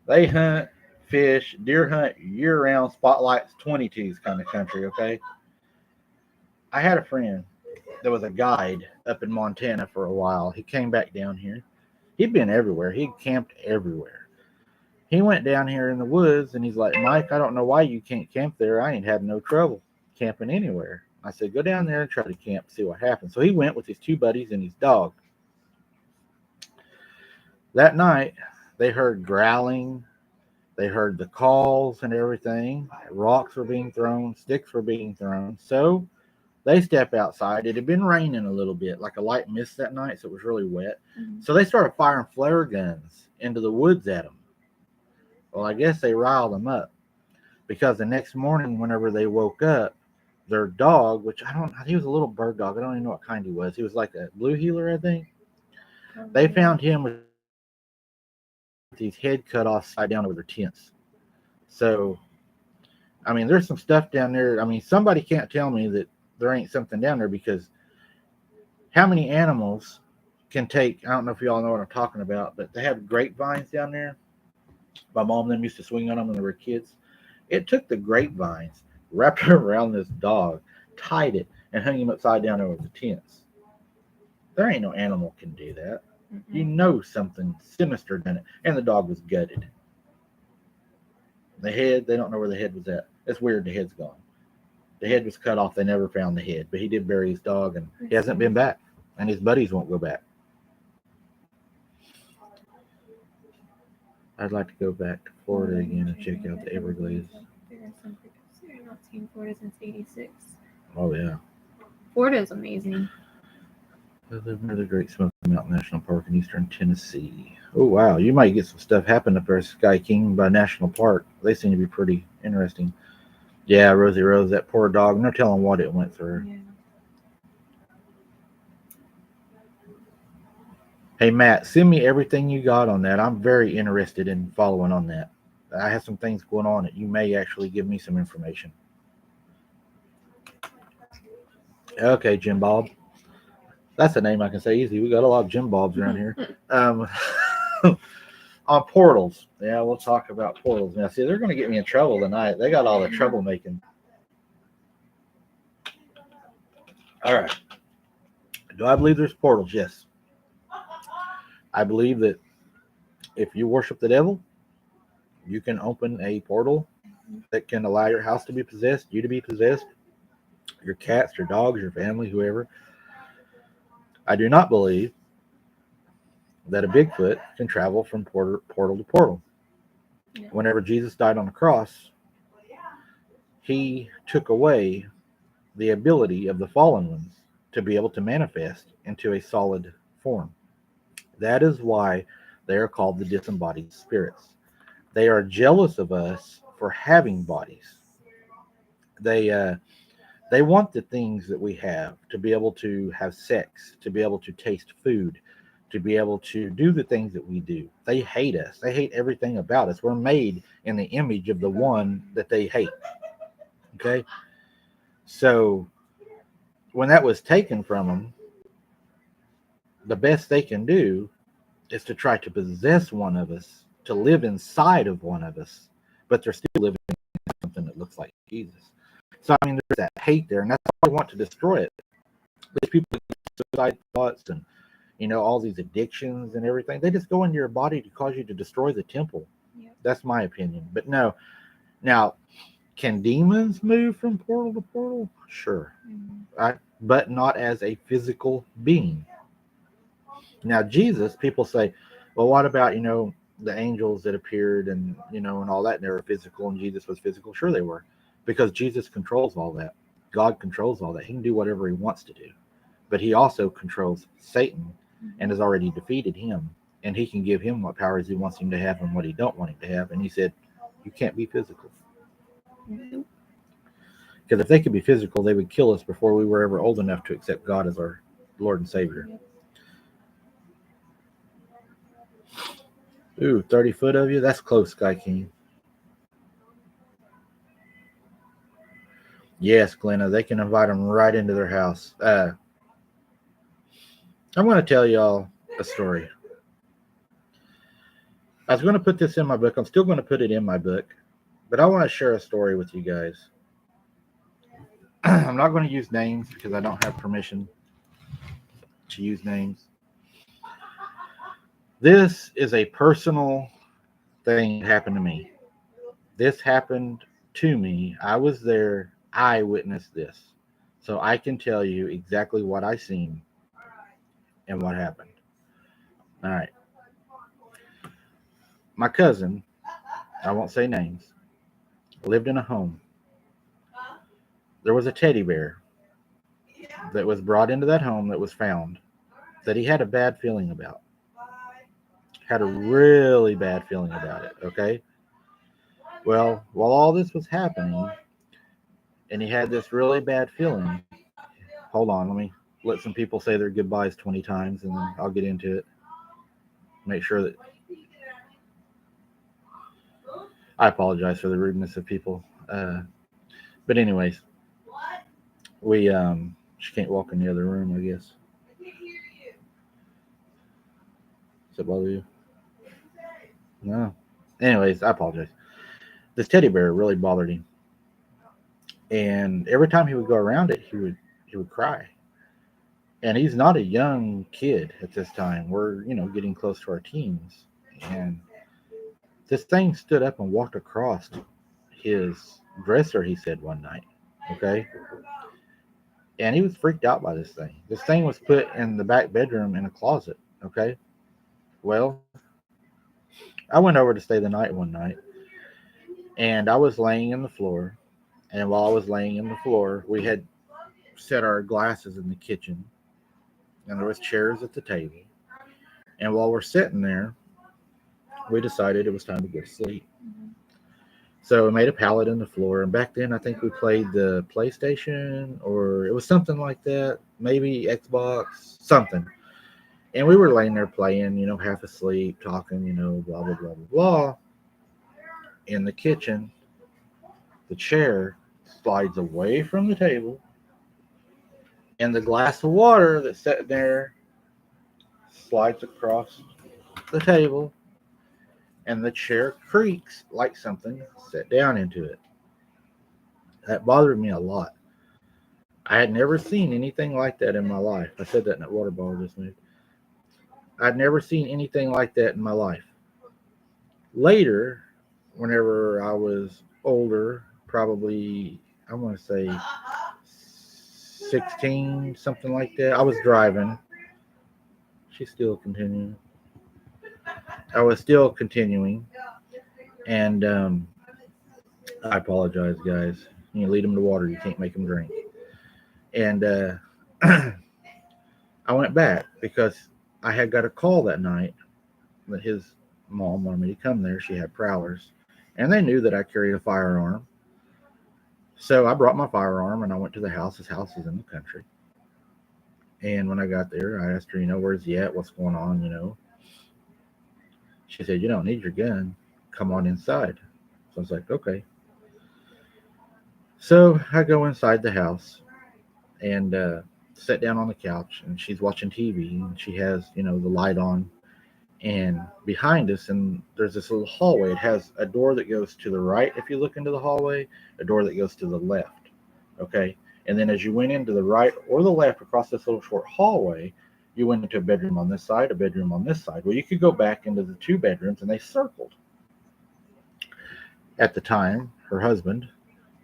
They hunt, fish, deer hunt year round, spotlights, 22s kind of country, okay? I had a friend that was a guide up in Montana for a while. He came back down here. He'd been everywhere, he'd camped everywhere. He went down here in the woods and he's like, Mike, I don't know why you can't camp there. I ain't had no trouble camping anywhere. I said, go down there and try to camp, see what happens. So he went with his two buddies and his dog. That night, they heard growling. They heard the calls and everything. Rocks were being thrown, sticks were being thrown. So they step outside. It had been raining a little bit, like a light mist that night, so it was really wet. Mm-hmm. So they started firing flare guns into the woods at them. Well, I guess they riled them up because the next morning, whenever they woke up, their dog, which I don't, he was a little bird dog. I don't even know what kind he was. He was like a blue heeler, I think. They found him with his head cut off side down over their tents. So, I mean, there's some stuff down there. I mean, somebody can't tell me that there ain't something down there because how many animals can take, I don't know if you all know what I'm talking about, but they have grapevines down there. My mom and them used to swing on them when they were kids. It took the grapevines, wrapped it around this dog, tied it, and hung him upside down over the tents. There ain't no animal can do that. Mm-hmm. You know something sinister done it. And the dog was gutted. The head, they don't know where the head was at. It's weird the head's gone. The head was cut off. They never found the head. But he did bury his dog, and he hasn't been back. And his buddies won't go back. I'd like to go back to Florida again and check out the Everglades. They're not seen Florida since '86. Oh, yeah. Florida is amazing. I live near the Great Smoky Mountain National Park in eastern Tennessee. Oh, wow. You might get some stuff happen up there, Sky King by National Park. They seem to be pretty interesting. Yeah, Rosie Rose, that poor dog. No telling what it went through. Yeah. Hey, Matt, send me everything you got on that. I'm very interested in following on that. I have some things going on that you may actually give me some information. Okay, Jim Bob. That's a name I can say easy. We got a lot of Jim Bobs around here. On portals. Yeah, we'll talk about portals. Now, see, they're going to get me in trouble tonight. They got all the troublemaking. All right. Do I believe there's portals? Yes. I believe that if you worship the devil, you can open a portal that can allow your house to be possessed, you to be possessed, your cats, your dogs, your family, whoever. I do not believe that a Bigfoot can travel from portal to portal. Yeah. Whenever Jesus died on the cross, he took away the ability of the fallen ones to be able to manifest into a solid form. That is why they are called the disembodied spirits. They are jealous of us for having bodies. They want the things that we have, to be able to have sex, to be able to taste food, to be able to do the things that we do. They hate us. They hate everything about us. We're made in the image of the one that they hate. Okay? So when that was taken from them, the best they can do is to try to possess one of us, to live inside of one of us, but they're still living in something that looks like Jesus. So, I mean, there's that hate there, and that's why I want to destroy it. These people with suicide thoughts and, all these addictions and everything, they just go into your body to cause you to destroy the temple. Yep. That's my opinion. But no. Now, can demons move from portal to portal? Sure. Mm-hmm. But not as a physical being. Now, Jesus, people say, well, what about, the angels that appeared and, and all that, and they were physical and Jesus was physical? Sure they were. Because Jesus controls all that. God controls all that. He can do whatever he wants to do. But he also controls Satan and has already defeated him. And he can give him what powers he wants him to have and what he don't want him to have. And he said, you can't be physical. Mm-hmm. Because if they could be physical, they would kill us before we were ever old enough to accept God as our Lord and Savior. Yep. Ooh, 30 foot of you? That's close, Sky King. Yes, Glenna, they can invite them right into their house. I'm going to tell y'all a story. I was going to put this in my book. I'm still going to put it in my book, but I want to share a story with you guys. I'm not going to use names because I don't have permission to use names. This is a personal thing that happened to me. This happened to me. I was there. I witnessed this. So I can tell you exactly what I seen and what happened. All right. My cousin, I won't say names, lived in a home. There was a teddy bear that was brought into that home that was found that he had a bad feeling about. Had a really bad feeling about it, okay? Well, while all this was happening and he had this really bad feeling, hold on, let me let some people say their goodbyes 20 times and then I'll get into it. Make sure that I apologize for the rudeness of people. But anyways, we she can't walk in the other room, I guess. Does it bother you? No. Anyways, I apologize. This teddy bear really bothered him, and every time he would go around it, he would cry. And he's not a young kid at this time. We're getting close to our teens, and this thing stood up and walked across his dresser. He said one night, okay, and he was freaked out by this thing. This thing was put in the back bedroom in a closet, okay. Well, I went over to stay the night one night, and I was laying in the floor. And while I was laying in the floor, we had set our glasses in the kitchen, and there was chairs at the table. And while we're sitting there, we decided it was time to go to sleep. So we made a pallet in the floor, and back then I think we played the PlayStation, or it was something like that, maybe Xbox, something. And we were laying there playing, half asleep, talking, blah blah blah blah blah. In the kitchen, the chair slides away from the table, and the glass of water that's sitting there slides across the table, and the chair creaks like something set down into it. That bothered me a lot. I had never seen anything like that in my life. I said that in that water bottle just moved. I'd never seen anything like that in my life. Later, whenever I was older, probably, I want to say 16, something like that, I was driving. She's still continuing. I was still continuing, and I apologize, guys. You lead them to water, you can't make them drink. And I went back because I had got a call that night that his mom wanted me to come there. She had prowlers, and they knew that I carried a firearm. So I brought my firearm and I went to the house. His house is in the country. And when I got there, I asked her, where's he at? What's going on? She said, you don't need your gun. Come on inside. So I was like, okay. So I go inside the house and sit down on the couch, and she's watching TV, and she has, the light on. And behind us, and there's this little hallway. It has a door that goes to the right if you look into the hallway, a door that goes to the left. Okay. And then as you went into the right or the left across this little short hallway, you went into a bedroom on this side, a bedroom on this side. Well, you could go back into the two bedrooms, and they circled. At the time, her husband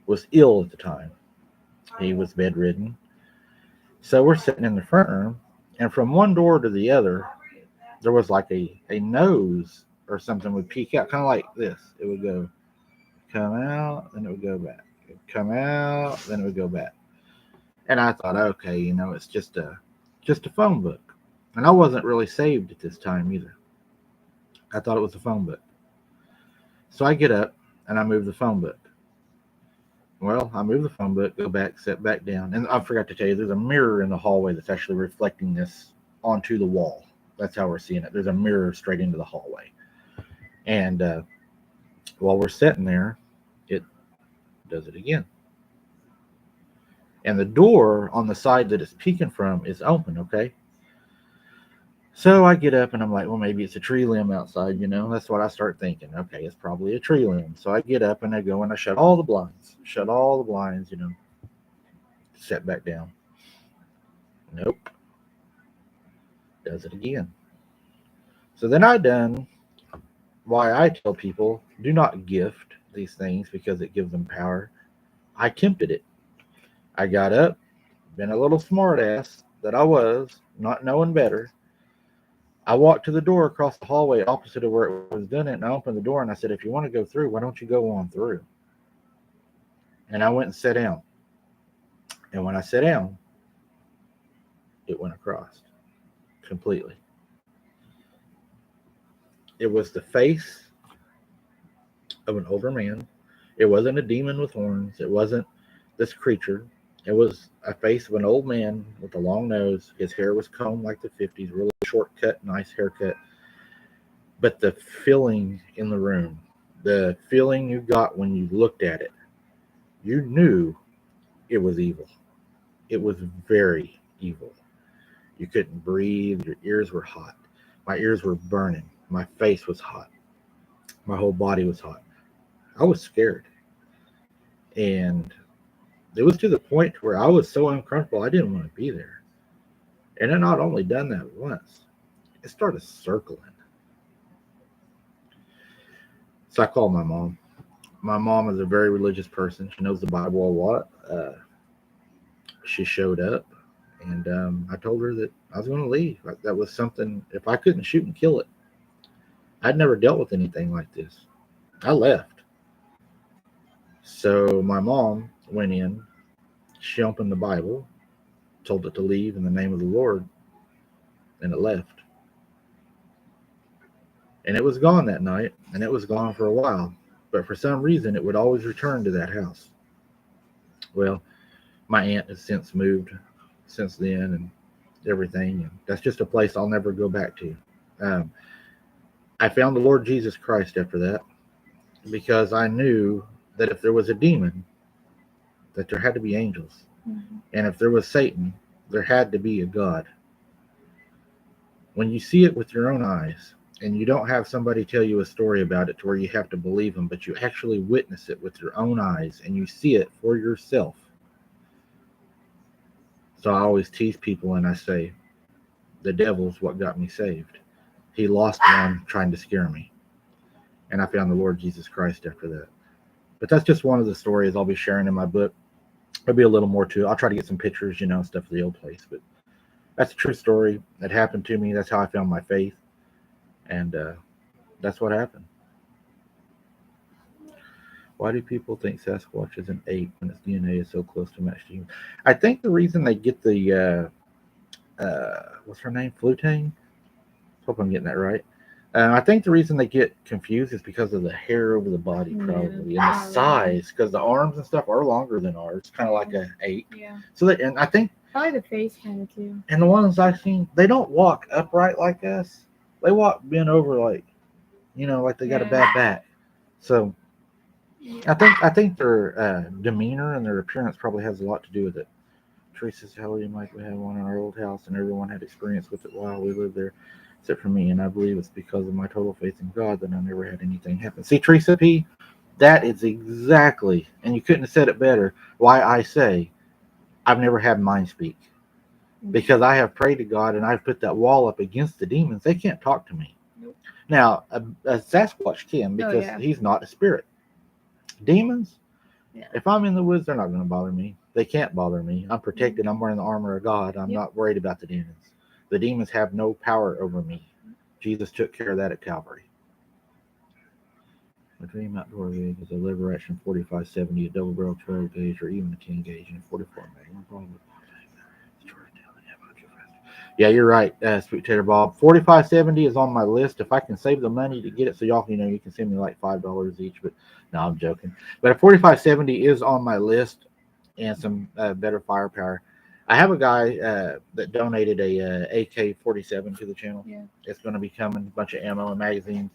was ill at the time. He was bedridden. So we're sitting in the front room, and from one door to the other, there was like a nose or something would peek out, kind of like this. It would go, come out, then it would go back. It would come out, then it would go back. And I thought, okay, it's just a phone book. And I wasn't really saved at this time either. I thought it was a phone book. So I get up and I move the phone book. Well, I move the phone book, go back, sit back down. And I forgot to tell you, there's a mirror in the hallway that's actually reflecting this onto the wall. That's how we're seeing it. There's a mirror straight into the hallway. And while we're sitting there, it does it again. And the door on the side that it's peeking from is open, okay? So I get up and I'm like, well, maybe it's a tree limb outside, you know. That's what I start thinking. Okay, it's probably a tree limb. So I get up and I go and I shut all the blinds, you know, set back down. Nope, does it again. So then I done why I tell people do not gift these things because it gives them power. I tempted it. I got up, been a little smart ass that I was, not knowing better. I walked to the door across the hallway opposite of where it was done it, and I opened the door and I said, if you want to go through, why don't you go on through? And I went and sat down. And when I sat down, it went across completely. It was the face of an older man. It wasn't a demon with horns. It wasn't this creature. It was a face of an old man with a long nose. His hair was combed like the 50s, really short cut, nice haircut. But the feeling in the room, the feeling you got when you looked at it, you knew it was evil. It was very evil. You couldn't breathe. Your ears were hot. My ears were burning. My face was hot. My whole body was hot. I was scared. And it was to the point where I was so uncomfortable, I didn't want to be there. And it not only done that once, it started circling. So I called my mom. My mom is a very religious person. She knows the Bible a lot. She showed up, and I told her that I was going to leave. That was something, if I couldn't shoot and kill it, I'd never dealt with anything like this. I left. So my mom went in, she opened the Bible, told it to leave in the name of the Lord, and it left. And it was gone that night, and it was gone for a while. But for some reason, it would always return to that house. Well, my aunt has since moved since then and everything. And that's just a place I'll never go back to. Um, I found the Lord Jesus Christ after that because I knew that if there was a demon, that there had to be angels. Mm-hmm. And if there was Satan, there had to be a God. When you see it with your own eyes, and you don't have somebody tell you a story about it to where you have to believe them, but you actually witness it with your own eyes and you see it for yourself. So I always tease people and I say, the devil's what got me saved. He lost one trying to scare me. And I found the Lord Jesus Christ after that. But that's just one of the stories I'll be sharing in my book. There'll be a little more to it. I'll try to get some pictures, you know, stuff of the old place. But that's a true story. That happened to me. That's how I found my faith. And that's what happened. Why do people think Sasquatch is an ape when its DNA is so close to match to human? I think the reason they get the what's her name, Flutane. Hope I'm getting that right. I think the reason they get confused is because of the hair over the body, probably, and the size, because the arms and stuff are longer than ours, kind of like an ape. Yeah. So that, and I think, Probably the face kind of too. and the ones I've seen, they don't walk upright like us. They walk bent over, like, you know, like they got a bad back. So I think their demeanor and their appearance probably has a lot to do with it. Teresa says, "Hell, you might have one in our old house, and everyone had experience with it while we lived there, except for me. And I believe it's because of my total faith in God that I never had anything happen." See, Teresa P, that is exactly, and you couldn't have said it better, why I say I've never had mine speak. Because I have prayed to God and I've put that wall up against the demons. They can't talk to me. Nope. Now, a Sasquatch can because he's not a spirit. Demons, if I'm in the woods, they're not going to bother me. They can't bother me. I'm protected. I'm wearing the armor of God. I'm not worried about the demons. The demons have no power over me. Jesus took care of that at Calvary. A dream outdoor rig is a lever action 4570, a double barrel 12 gauge, or even a 10 gauge, and a 44 Magnum. Yeah, you're right, Sweet Tater Bob. 4570 is on my list. If I can save the money to get it, so y'all, you know, you can send me like $5 each. But no, I'm joking. But a 4570 is on my list, and some better firepower. I have a guy that donated a AK-47 to the channel. Yeah, it's going to be coming, a bunch of ammo and magazines.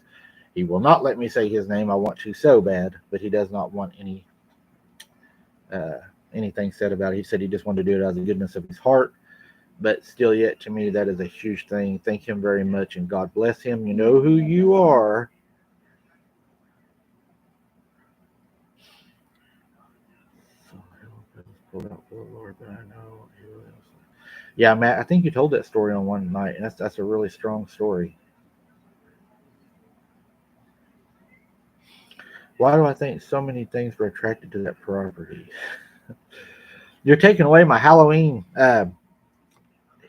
He will not let me say his name. I want to so bad, but he does not want anything said about it. He said he just wanted to do it out of the goodness of his heart. but still yet to me that is a huge thing. Thank him very much and God bless him. You know who you are. Yeah, Matt, I think you told that story on one night, and that's a really strong story. Why do I think so many things were attracted to that property? You're taking away my Halloween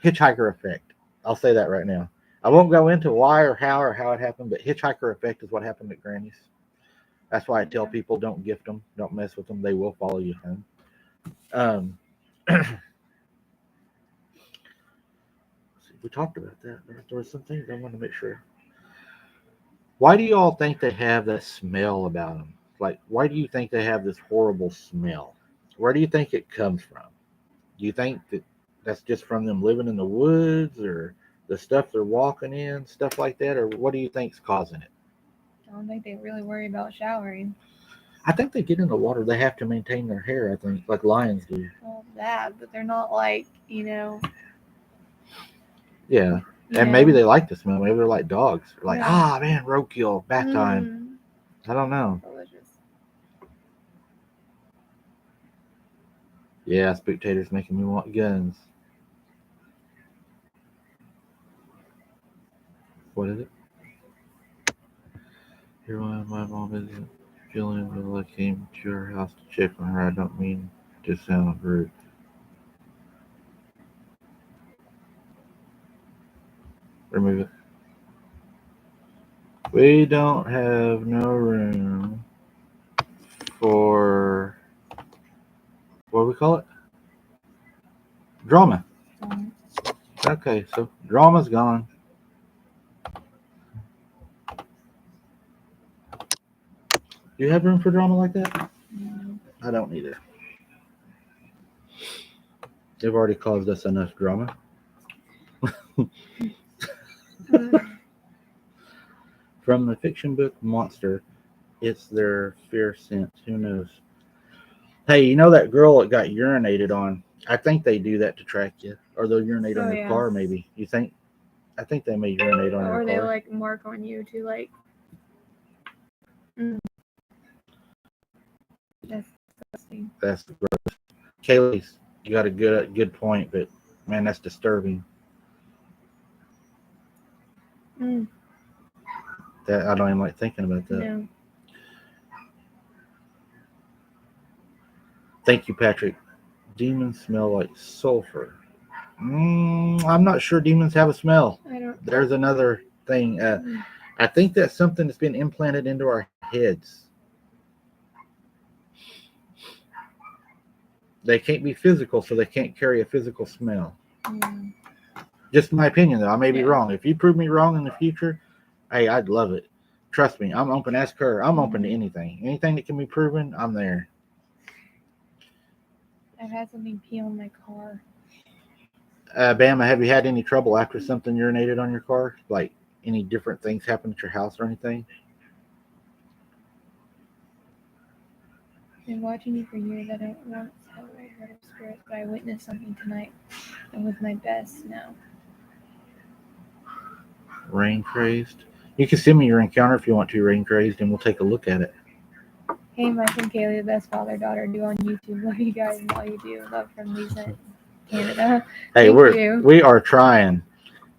hitchhiker effect. I'll say that right now. I won't go into why or how it happened, but hitchhiker effect is what happened at Granny's. That's why I tell people don't gift them, don't mess with them. They will follow you home. Um, we talked about that. There were some things I wanted to make sure. Why do you all think they have that smell about them? Like, why do you think they have this horrible smell? Where do you think it comes from? Do you think that that's just from them living in the woods or the stuff they're walking in, stuff like that? Or what do you think's causing it? I don't think they really worry about showering. I think they get in the water. They have to maintain their hair, I think, like lions do. Well, that, but they're not like, Yeah. And maybe they like the smell. Maybe they're like dogs. They're like, Yeah. man, roadkill, bath time. I don't know. Delicious. Yeah, spectators making me want guns. What is it? Here, my mom isn't feeling well. I came to your house to check on her. I don't mean to sound rude. Remove it. We don't have no room for what do we call it? Drama. Okay, so drama's gone. Do you have room for drama like that? I don't either. They've already caused us enough drama. From the fiction book Monster, it's their fear sense. Who knows? Hey, you know that girl that got urinated on? I think they do that to track you. Or they'll urinate on your car, maybe. You think? I think they may urinate on your car. Or they like mark on you to like. That's disgusting. That's gross. Kaylee's, you got a good point, but man, that's disturbing. That I don't even like thinking about that. No. Thank you, Patrick. Demons smell like sulfur. I'm not sure demons have a smell. I don't. There's another thing. I think that's something that's been implanted into our heads. They can't be physical, so they can't carry a physical smell. Just my opinion, though. I may be wrong. If you prove me wrong in the future, hey, I'd love it. Trust me, I'm open. Ask her. I'm open to anything. Anything that can be proven, I'm there. I've had something pee on my car. Bama, have you had any trouble after something urinated on your car? Like any different things happen at your house or anything? I've been watching you for years. I don't once have I heard of spirits, but I witnessed something tonight. And with my best now. Rain crazed. You can send me your encounter if you want to, rain crazed, and we'll take a look at it. Hey, Mike and Kaylee, the best father-daughter duo on YouTube. Love you guys and all you do. Love from Lisa, Canada. Hey, we are trying.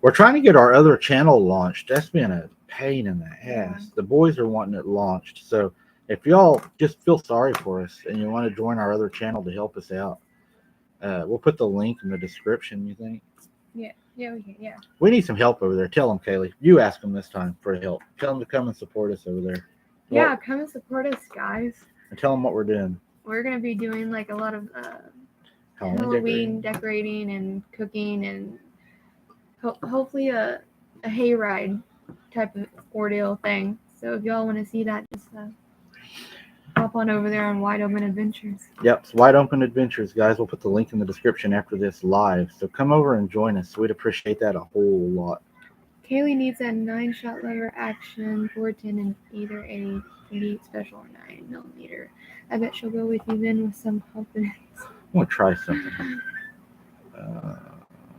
We're trying to get our other channel launched. That's been a pain in the ass. Yeah. The boys are wanting it launched. So if y'all just feel sorry for us and you want to join our other channel to help us out, we'll put the link in the description, you think? Yeah, we can, yeah. We need some help over there. Tell them, Kaylee. You ask them this time for help. Tell them to come and support us over there. Yeah, come and support us, guys. And tell them what we're doing. We're going to be doing like a lot of Halloween decorating and cooking and hopefully a hayride type of ordeal thing. So if y'all want to see that, just hop on over there on Wide Open Adventures. Yep, it's Wide Open Adventures, guys. We'll put the link in the description after this live. So come over and join us. We'd appreciate that a whole lot. Kaylee needs a 9-shot lever action 410 and either a 38 special or 9mm. I bet she'll go with you then with some confidence. I'm going to try something.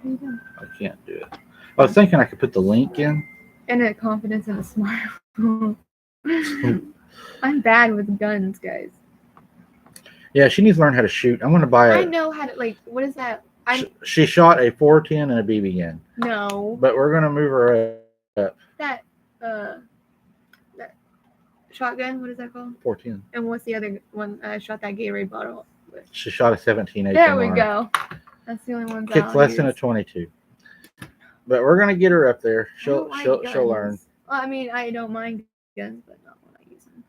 What are you doing? I can't do it. I was thinking I could put the link in. And a confidence and a smile. I'm bad with guns, guys. Yeah, she needs to learn how to shoot. I'm going to buy I know how to, like, what is that? She shot a 410 and a BB gun. No. But we're going to move her up. That shotgun, what is that called? 410. And what's the other one I shot that Gatorade bottle with? She shot a 17 HMR. There we go. That's the only one. Kicks less than a 22. But we're going to get her up there. She'll learn. Well, I mean, I don't mind guns, but not when I use them.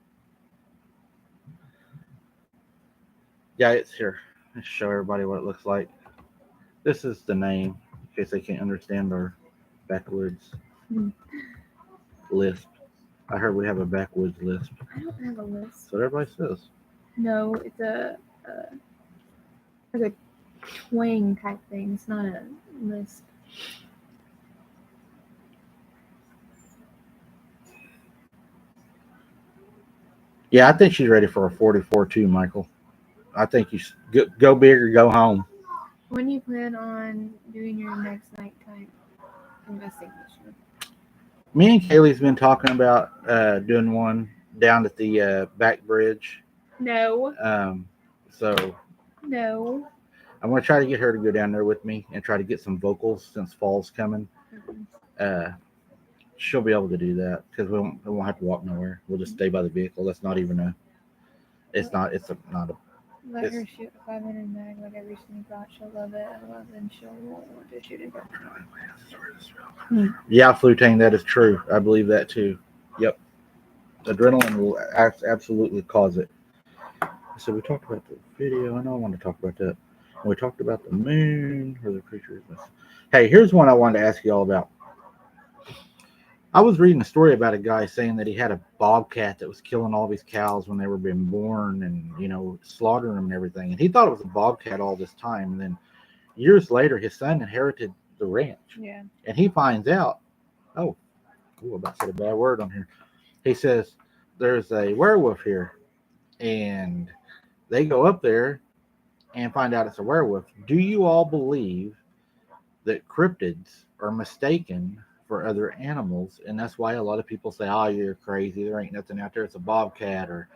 Yeah, it's here. Let's show everybody what it looks like. This is the name, in case they can't understand our backwoods lisp. I heard we have a backwoods lisp. I don't have a lisp. That's what everybody says. No, it's like a twang type thing. It's not a lisp. Yeah, I think she's ready for a 44 too, Michael. I think you go big or go home. When do you plan on doing your next nighttime investigation? Me and Kaylee's been talking about doing one down at the back bridge. No. So. No. I'm going to try to get her to go down there with me and try to get some vocals since fall's coming. She'll be able to do that because we won't have to walk nowhere. We'll just stay by the vehicle. That's not even a. It's not a. Let her shoot a 500 mag like I recently thought. She'll love it. Then she'll want to shoot it. Yeah, Flutane, that is true. I believe that too. Yep. Adrenaline will absolutely cause it. So we talked about the video. I know I want to talk about that. We talked about the moon or the creatures. Hey, here's one I wanted to ask you all about. I was reading a story about a guy saying that he had a bobcat that was killing all these cows when they were being born and, slaughtering them and everything. And he thought it was a bobcat all this time. And then years later, his son inherited the ranch. Yeah. And he finds out, I'm about to say a bad word on here. He says, there's a werewolf here. And they go up there and find out it's a werewolf. Do you all believe that cryptids are mistaken for other animals? And that's why a lot of people say, oh, you're crazy. There ain't nothing out there. It's a bobcat or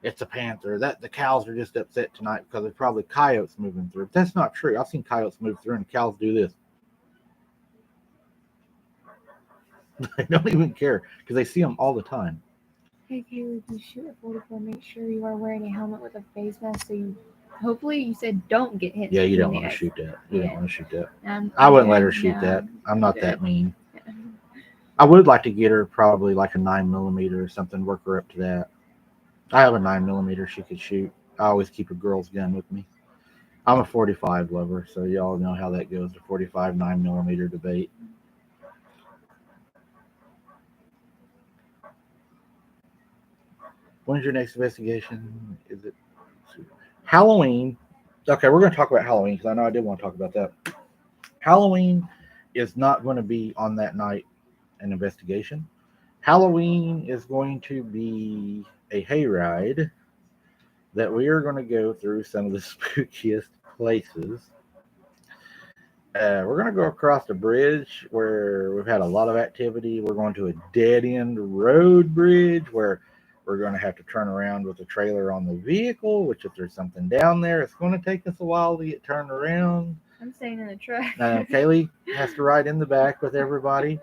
it's a panther. The cows are just upset tonight because there's probably coyotes moving through. But that's not true. I've seen coyotes move through and cows do this. They don't even care because they see them all the time. Hey, Kaylee, if you shoot a 44, make sure you are wearing a helmet with a face mask so hopefully you said don't get hit. Yeah, you don't want to shoot that. You don't want to shoot that. I wouldn't let her shoot that. I'm not that mean. Yeah. I would like to get her probably like a 9mm or something, work her up to that. I have a 9mm she could shoot. I always keep a girl's gun with me. I'm a 45 lover, so y'all know how that goes, the 45 9mm debate. When's your next investigation? Is it Halloween? Okay, we're going to talk about Halloween because I know I did want to talk about that. Halloween is not going to be on that night an investigation. Halloween is going to be a hayride that we are going to go through some of the spookiest places. We're going to go across the bridge where we've had a lot of activity. We're going to a dead-end road bridge where we're going to have to turn around with a trailer on the vehicle, which if there's something down there, it's going to take us a while to get turned around. I'm staying in the truck. Kaylee has to ride in the back with everybody.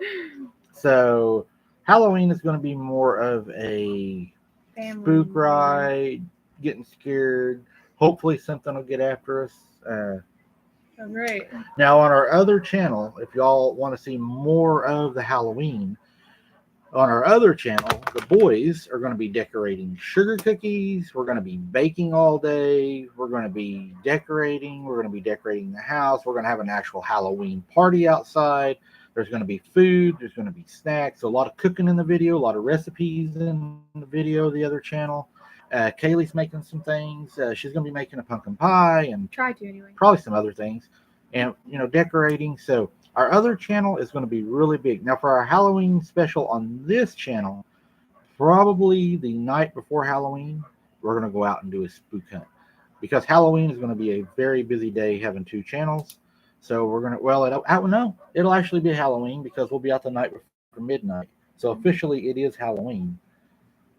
So Halloween is going to be more of a family spook ride, getting scared. Hopefully something will get after us. Great. Now on our other channel, if y'all want to see more of the Halloween, on our other channel, the boys are going to be decorating sugar cookies. We're going to be baking all day. We're going to be decorating. We're going to be decorating the house. We're going to have an actual Halloween party outside. There's going to be food. There's going to be snacks. So a lot of cooking in the video, a lot of recipes in the video, the other channel. Kaylee's making some things. She's going to be making a pumpkin pie and try to anyway. Probably some other things. And, decorating. So our other channel is going to be really big. Now, for our Halloween special on this channel, probably the night before Halloween, we're going to go out and do a spook hunt. Because Halloween is going to be a very busy day having two channels. So we're gonna. Well, I don't know. It'll actually be Halloween because we'll be out the night before midnight. So officially, it is Halloween.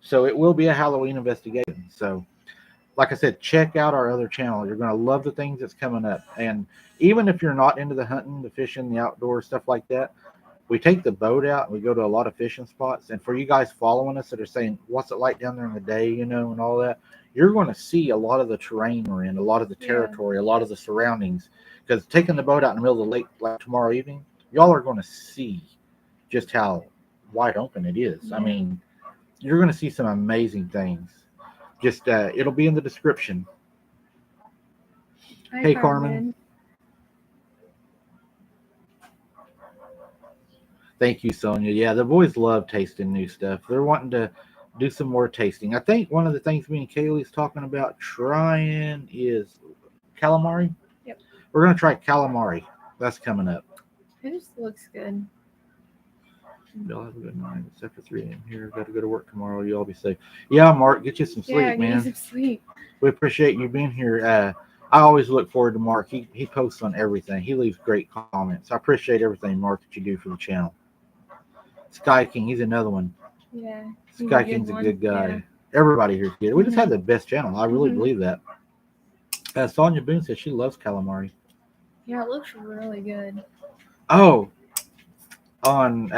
So it will be a Halloween investigation. So, like I said, check out our other channel. You're gonna love the things that's coming up. And even if you're not into the hunting, the fishing, the outdoors stuff like that, we take the boat out and we go to a lot of fishing spots. And for you guys following us that are saying, what's it like down there in the day, and all that, you're going to see a lot of the terrain we're in, a lot of the territory, a lot of the surroundings. Because taking the boat out in the middle of the lake like tomorrow evening, y'all are going to see just how wide open it is. Yeah. I mean, you're going to see some amazing things. Just it'll be in the description. Hi, Hey, Carmen. Thank you, Sonia. Yeah, the boys love tasting new stuff. They're wanting to do some more tasting. I think one of the things me and Kaylee's talking about trying is calamari. Yep. We're going to try calamari. That's coming up. It just looks good. Y'all have a good night. It's after 3 a.m. here. Got to go to work tomorrow. You all be safe. Yeah, Mark, get you some sleep, man. Get you some sleep. We appreciate you being here. I always look forward to Mark. He posts on everything. He leaves great comments. I appreciate everything, Mark, that you do for the channel. Sky King, he's another one. Yeah. Sky King's a good guy. Yeah. Everybody here's good. We just had the best channel. I really believe that. Sonia Boone says she loves calamari. Yeah, it looks really good. Oh, on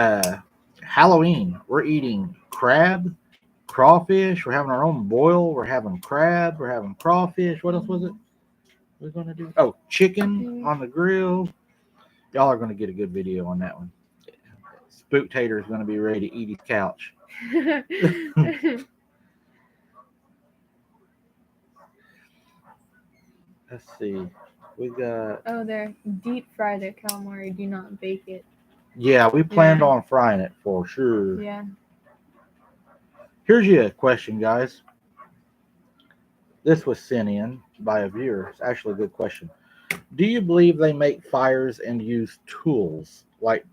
Halloween, we're eating crab, crawfish. We're having our own boil. We're having crab. We're having crawfish. What else was it? We're going to do? Oh, chicken on the grill. Y'all are going to get a good video on that one. Spooktator is going to be ready to eat his couch. Let's see. We got. Oh, they're deep fry the calamari. Do not bake it. Yeah, we planned on frying it for sure. Yeah. Here's you a question, guys. This was sent in by a viewer. It's actually a good question. Do you believe they make fires and use tools? Like,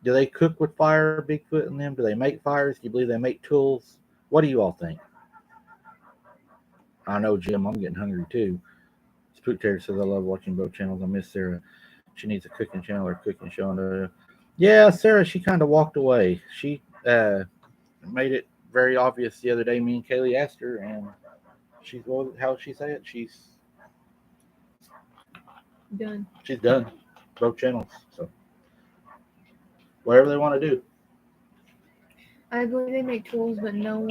do they cook with fire, Bigfoot and them? Do they make fires? Do you believe they make tools? What do you all think? I know, Jim, I'm getting hungry too. Spooktator says, I love watching both channels. I miss Sarah. She needs a cooking channel or cooking show. Yeah, Sarah, she kind of walked away. She made it very obvious the other day. Me and Kaylee asked her, and she's, well, how did she say it? She's done. She's done. Both channels. So whatever they want to do. I believe they make tools, but no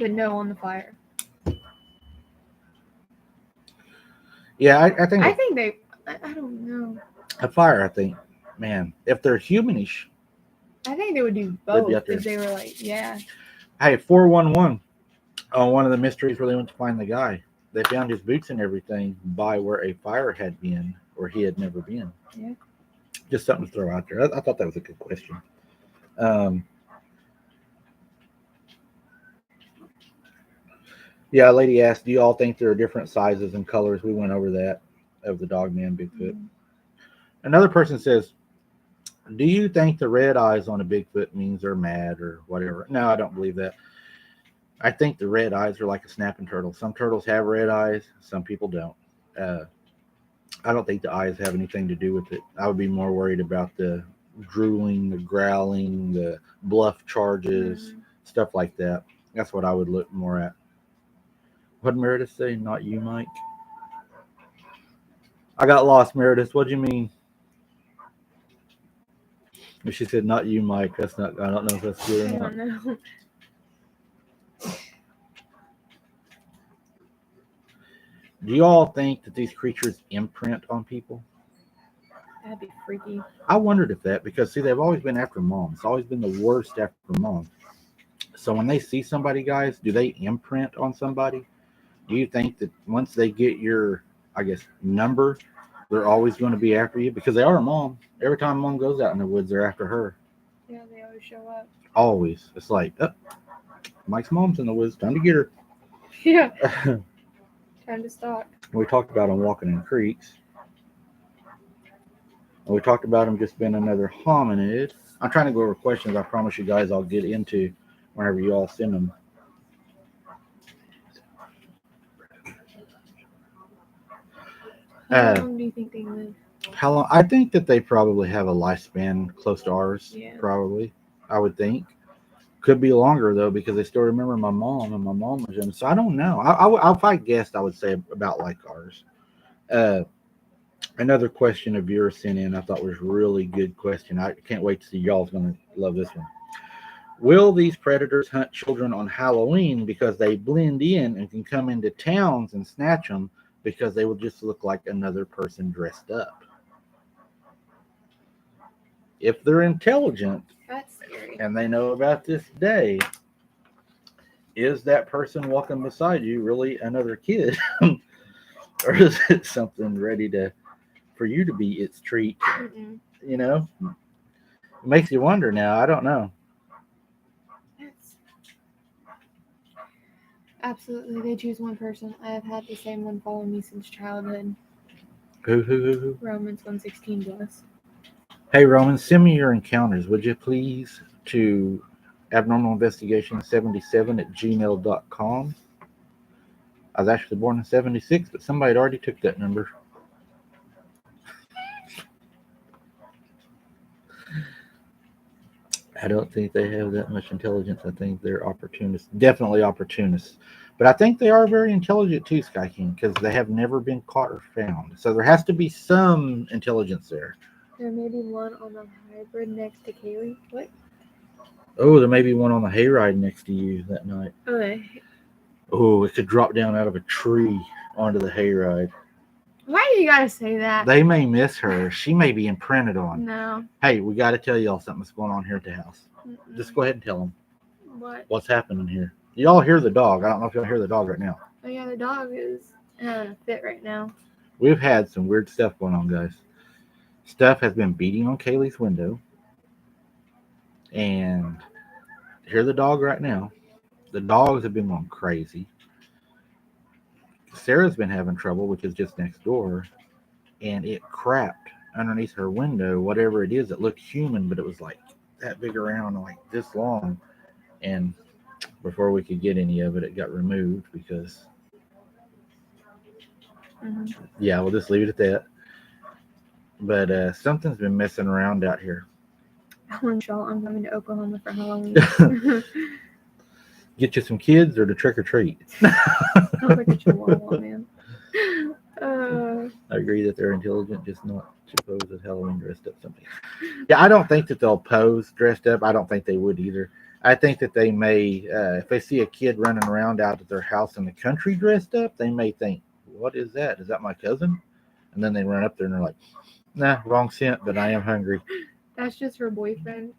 on the fire. Yeah, I think. I think they. I don't know. A fire, I think. Man, if they're humanish. I think they would do both if they were like, yeah. Hey, 411. On one of the mysteries where they went to find the guy, they found his boots and everything by where a fire had been, or he had never been. Yeah. Just something to throw out there. I thought that was a good question. Yeah, a lady asked, do you all think there are different sizes and colors? We went over that of the Dogman Bigfoot. Mm-hmm. Another person says, do you think the red eyes on a Bigfoot means they're mad or whatever? No, I don't believe that. I think the red eyes are like a snapping turtle. Some turtles have red eyes. Some people don't. I don't think the eyes have anything to do with it. I would be more worried about the drooling, the growling, the bluff charges, stuff like that. That's what I would look more at. What did Meredith say? Not you, Mike? I got lost, Meredith. What do you mean? She said, not you, Mike. That's not, I don't know if that's good or not. I don't know. Do you all think that these creatures imprint on people? That'd be freaky. I wondered if that, because see, they've always been after mom. It's always been the worst after mom. So when they see somebody, guys, do they imprint on somebody? Do you think that once they get your, I guess, number, they're always going to be after you? Because they are mom. Every time mom goes out in the woods, they're after her. Yeah, they always show up. Always. It's like, oh, Mike's mom's in the woods. Time to get her. Yeah. Time to stalk. We talked about them walking in creeks. And we talked about them just being another hominid. I'm trying to go over questions I promise you guys I'll get into whenever you all send them. How long do you think they live? How long? I think that they probably have a lifespan close to ours. Yeah. Probably, I would think. Could be longer though because they still remember my mom and my mom was in. So I don't know. If I guessed, I would say about like ours. Uh, Another question of yours sent in, I thought was really good question. I can't wait to see y'all's gonna love this one. Will these predators hunt children on Halloween because they blend in and can come into towns and snatch them because they will just look like another person dressed up? If they're intelligent That's scary. and they know about this day, is that person walking beside you really another kid? Or is it something ready to for you to be its treat? Mm-mm. You know? It makes you wonder now. I don't know. That's absolutely. They choose one person. I have had the same one follow me since childhood. Who? Romans 1:16 does. Hey, Roman, send me your encounters, would you please, to abnormalinvestigation77 at gmail.com. I was actually born in 76, but somebody had already took that number. I don't think they have that much intelligence. I think they're opportunists. Definitely opportunists. But I think they are very intelligent too, Sky King, because they have never been caught or found. So there has to be some intelligence there. There may be one on the hybrid next to Kaylee. What? Oh, there may be one on the hayride next to you that night. Okay. Oh, it could drop down out of a tree onto the hayride. Why do you gotta say that? They may miss her. She may be imprinted on. No. Hey, we got to tell y'all something that's going on here at the house. Mm-mm. Just go ahead and tell them what's happening here. Y'all hear the dog. I don't know if y'all hear the dog right now. Oh yeah, the dog is fit right now. We've had some weird stuff going on, guys. Stuff has been beating on Kaylee's window. And hear the dog right now. The dogs have been going crazy. Sarah's been having trouble, which is just next door. And it crapped underneath her window, whatever it is. It looked human, but it was like that big around and like this long. And before we could get any of it, it got removed because, yeah, we'll just leave it at that. But something's been messing around out here. I'm coming to Oklahoma for Halloween. Get you some kids or to trick or treat? Sounds like a chihuahua, man. I agree that they're intelligent, just not to pose as Halloween dressed up something. Yeah, I don't think that they'll pose dressed up. I don't think they would either. I think that they may, if they see a kid running around out at their house in the country dressed up, they may think, what is that? Is that my cousin? And then they run up there and they're like, nah, wrong scent, but I am hungry. That's just her boyfriend.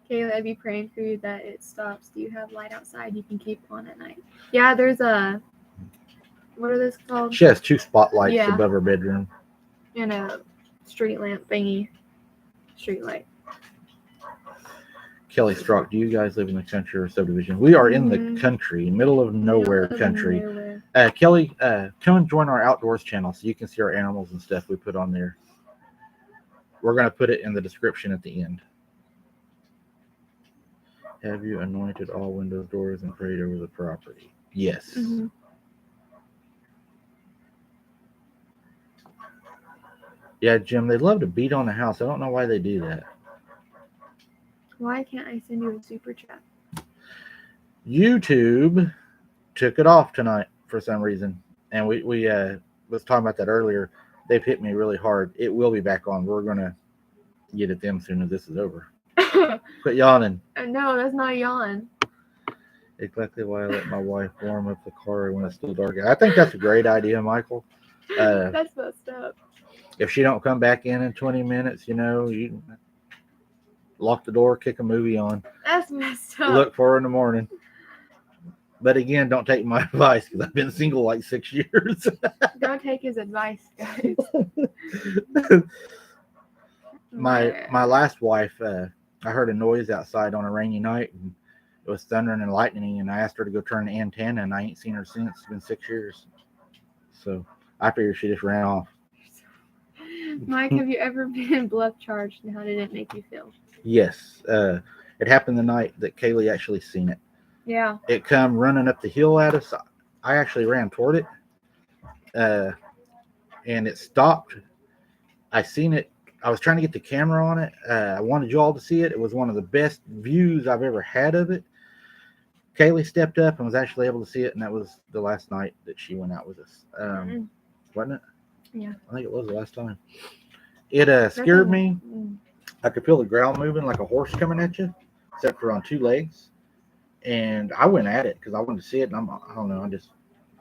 Kayla, I'd be praying for you that it stops. Do you have light outside you can keep on at night? Yeah, there's what are those called? She has 2 spotlights above her bedroom. And a street lamp thingy. Street light. Kelly Strock, do you guys live in the country or subdivision? We are in the country, middle of nowhere country. Kelly, come and join our outdoors channel so you can see our animals and stuff we put on there. We're going to put it in the description at the end. Have you anointed all windows, doors, and prayed over the property? Yes. Mm-hmm. Yeah, Jim, they love to beat on the house. I don't know why they do that. Why can't I send you a super chat? YouTube took it off tonight for some reason. And we was talking about that earlier. They've hit me really hard. It will be back on. We're going to get at them as soon as this is over. Quit yawning. No, that's not a yawn. Exactly why I let my wife warm up the car when it's still dark. I think that's a great idea, Michael. That's messed up. If she don't come back in 20 minutes, you lock the door, kick a movie on. That's messed up. Look for her in the morning. But again, don't take my advice because I've been single like 6 years. Don't take his advice, guys. My last wife, I heard a noise outside on a rainy night, and it was thundering and lightning, and I asked her to go turn the antenna, and I ain't seen her since. It's been 6 years. So I figured she just ran off. Mike, have you ever been bluff charged, and how did it make you feel? Yes. It happened the night that Kaylee actually seen it. Yeah. It come running up the hill at us. I actually ran toward it. And it stopped. I seen it. I was trying to get the camera on it. I wanted you all to see it. It was one of the best views I've ever had of it. Kaylee stepped up and was actually able to see it, and that was the last night that she went out with us. Wasn't it? Yeah. I think it was the last time. It scared me. I could feel the ground moving like a horse coming at you, except for on two legs. And I went at it because I wanted to see it. And I don't know, I just,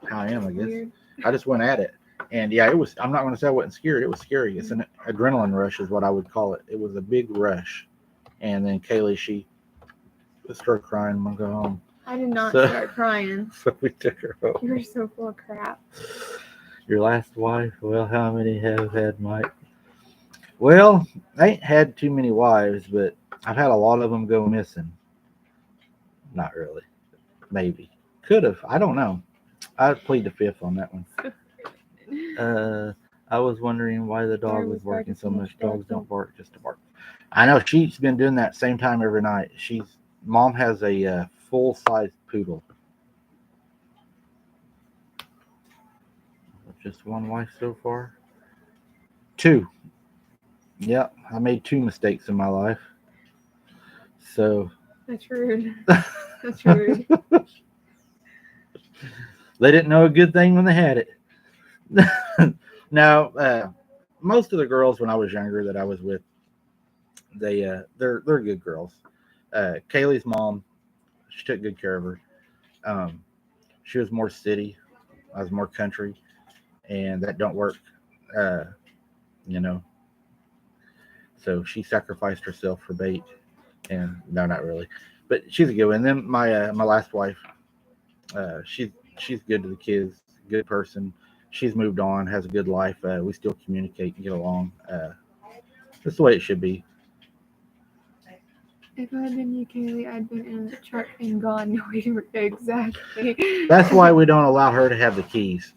how I am, I guess. Weird. I just went at it. And yeah, it was, I'm not going to say I wasn't scared. It was scary. It's an adrenaline rush is what I would call it. It was a big rush. And then Kaylee, she started crying. I'm going to go home. I did not start crying. So we took her home. You were so full of crap. Your last wife? Well, how many have had, Mike? Well, I ain't had too many wives, but I've had a lot of them go missing. Not really. Maybe. Could have. I don't know. I'd plead the fifth on that one. I was wondering why the dog was barking so much. Dogs don't bark just to bark. I know she's been doing that same time every night. Mom has a full-size poodle. Just one wife so far? Two. Yep, I made 2 mistakes in my life. So. That's rude. That's rude. They didn't know a good thing when they had it. Now, most of the girls when I was younger that I was with, they're good girls. Kaylee's mom, she took good care of her. She was more city, I was more country, and that don't work, you know. So she sacrificed herself for bait, and no, not really, but she's a good one. And then my last wife, she's good to the kids, good person. She's moved on, has a good life. We still communicate and get along. That's the way it should be. If I had been you, Kaylee, I'd been in the truck and gone. Exactly. That's why we don't allow her to have the keys.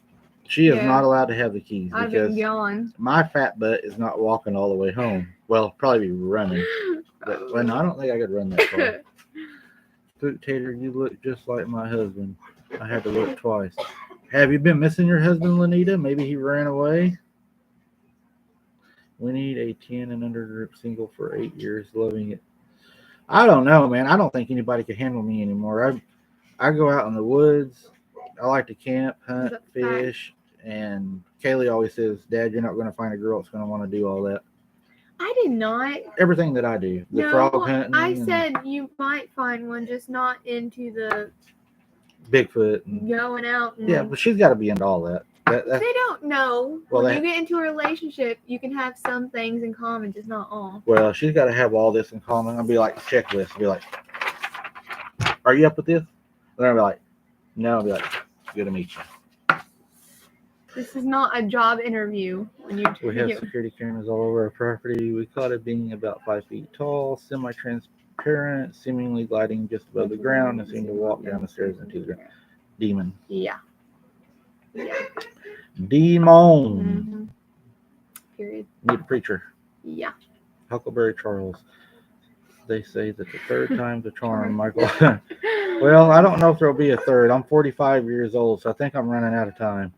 She is not allowed to have the keys because my fat butt is not walking all the way home. Well, probably be running. But well, no, I don't think I could run that far. Spook Tater, you look just like my husband. I had to look twice. Have you been missing your husband, Lanita? Maybe he ran away. We need a 10 and under group single for 8 years, loving it. I don't know, man. I don't think anybody can handle me anymore. I go out in the woods. I like to camp, hunt, fish, and Kaylee always says, "Dad, you're not going to find a girl that's going to want to do all that." I did not. Everything that I do, the frog hunting. I said you might find one, just not into the Bigfoot and going out. And yeah, but she's got to be into all that. They don't know. Well, when you get into a relationship, you can have some things in common, just not all. Well, she's got to have all this in common. I'll be like checklist. I'll be like, "Are you up with this?" And I'll be like, "No." I'll be like, "Good to meet you." This is not a job interview. We have security cameras all over our property. We caught it being about 5 feet tall, semi-transparent, seemingly gliding just above the ground, and seemed to walk down the stairs into the ground. Demon. Yeah. Demon. Mm-hmm. Period. Need a preacher. Yeah. Huckleberry Charles. They say that the third time's a charm, Michael. Well, I don't know if there'll be a third. I'm 45 years old, so I think I'm running out of time.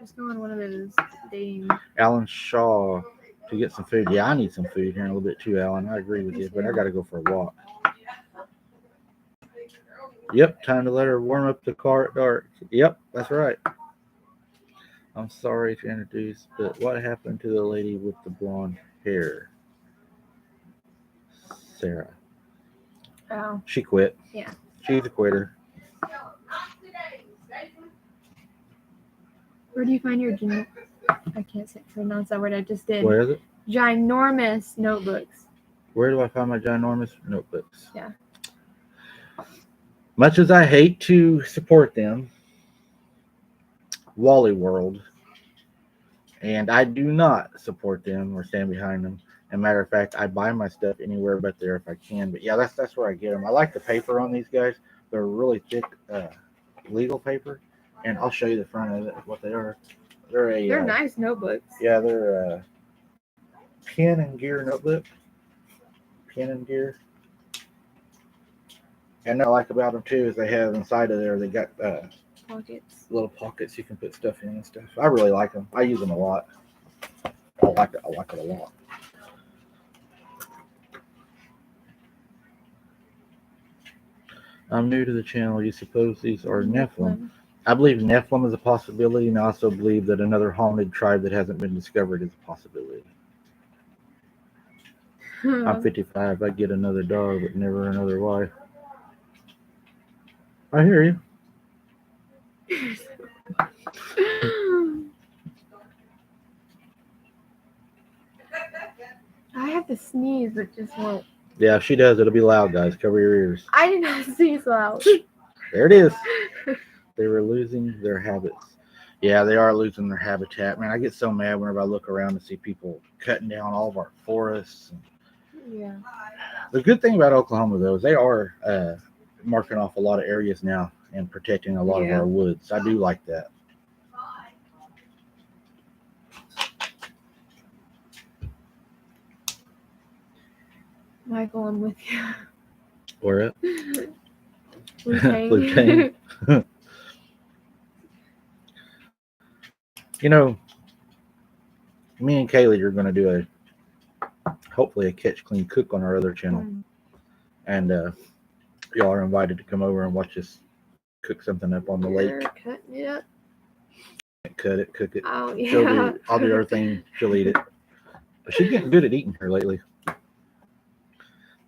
Just go on one of those dating. Alan Shaw to get some food. Yeah, I need some food here in a little bit too, Alan. I agree with you, but I got to go for a walk. Yep, time to let her warm up the car at dark. Yep, that's right. I'm sorry to introduce, but what happened to the lady with the blonde hair? Sarah. Oh. She quit. Yeah. She's a quitter. Where do you find your I can't pronounce that word I just did. Where is it? Ginormous notebooks. Where do I find my ginormous notebooks? Yeah. Much as I hate to support them, Wally World, and I do not support them or stand behind them. As a matter of fact, I buy my stuff anywhere but there if I can. But yeah, that's where I get them. I like the paper on these guys. They're really thick legal paper, and I'll show you the front of it, what they are. They're nice notebooks. Yeah, they're a pen and gear notebook. Pen and gear. And what I like about them too is they have inside of there, they got pockets, little pockets you can put stuff in and stuff. I really like them. I use them a lot. I like it a lot. I'm new to the channel. You suppose these are Nephilim? I believe Nephilim is a possibility, and I also believe that another haunted tribe that hasn't been discovered is a possibility. I'm 55. I get another dog, but never another wife. I hear you. I have to sneeze, but just won't. Yeah, if she does, it'll be loud, guys. Cover your ears. I did not sneeze loud. There it is. They were losing their habits. Yeah, they are losing their habitat. Man, I get so mad whenever I look around and see people cutting down all of our forests. Yeah. The good thing about Oklahoma, though, is they are marking off a lot of areas now and protecting a lot of our woods. I do like that. Michael, I'm with you. Where at? Blue Tang. You know, me and Kaylee are going to do hopefully a catch, clean, cook on our other channel. And y'all are invited to come over and watch us cook something up on the lake. Cutting it up. Cut it, cook it. Oh, yeah. I'll do everything. She'll eat it. But she's getting good at eating here lately.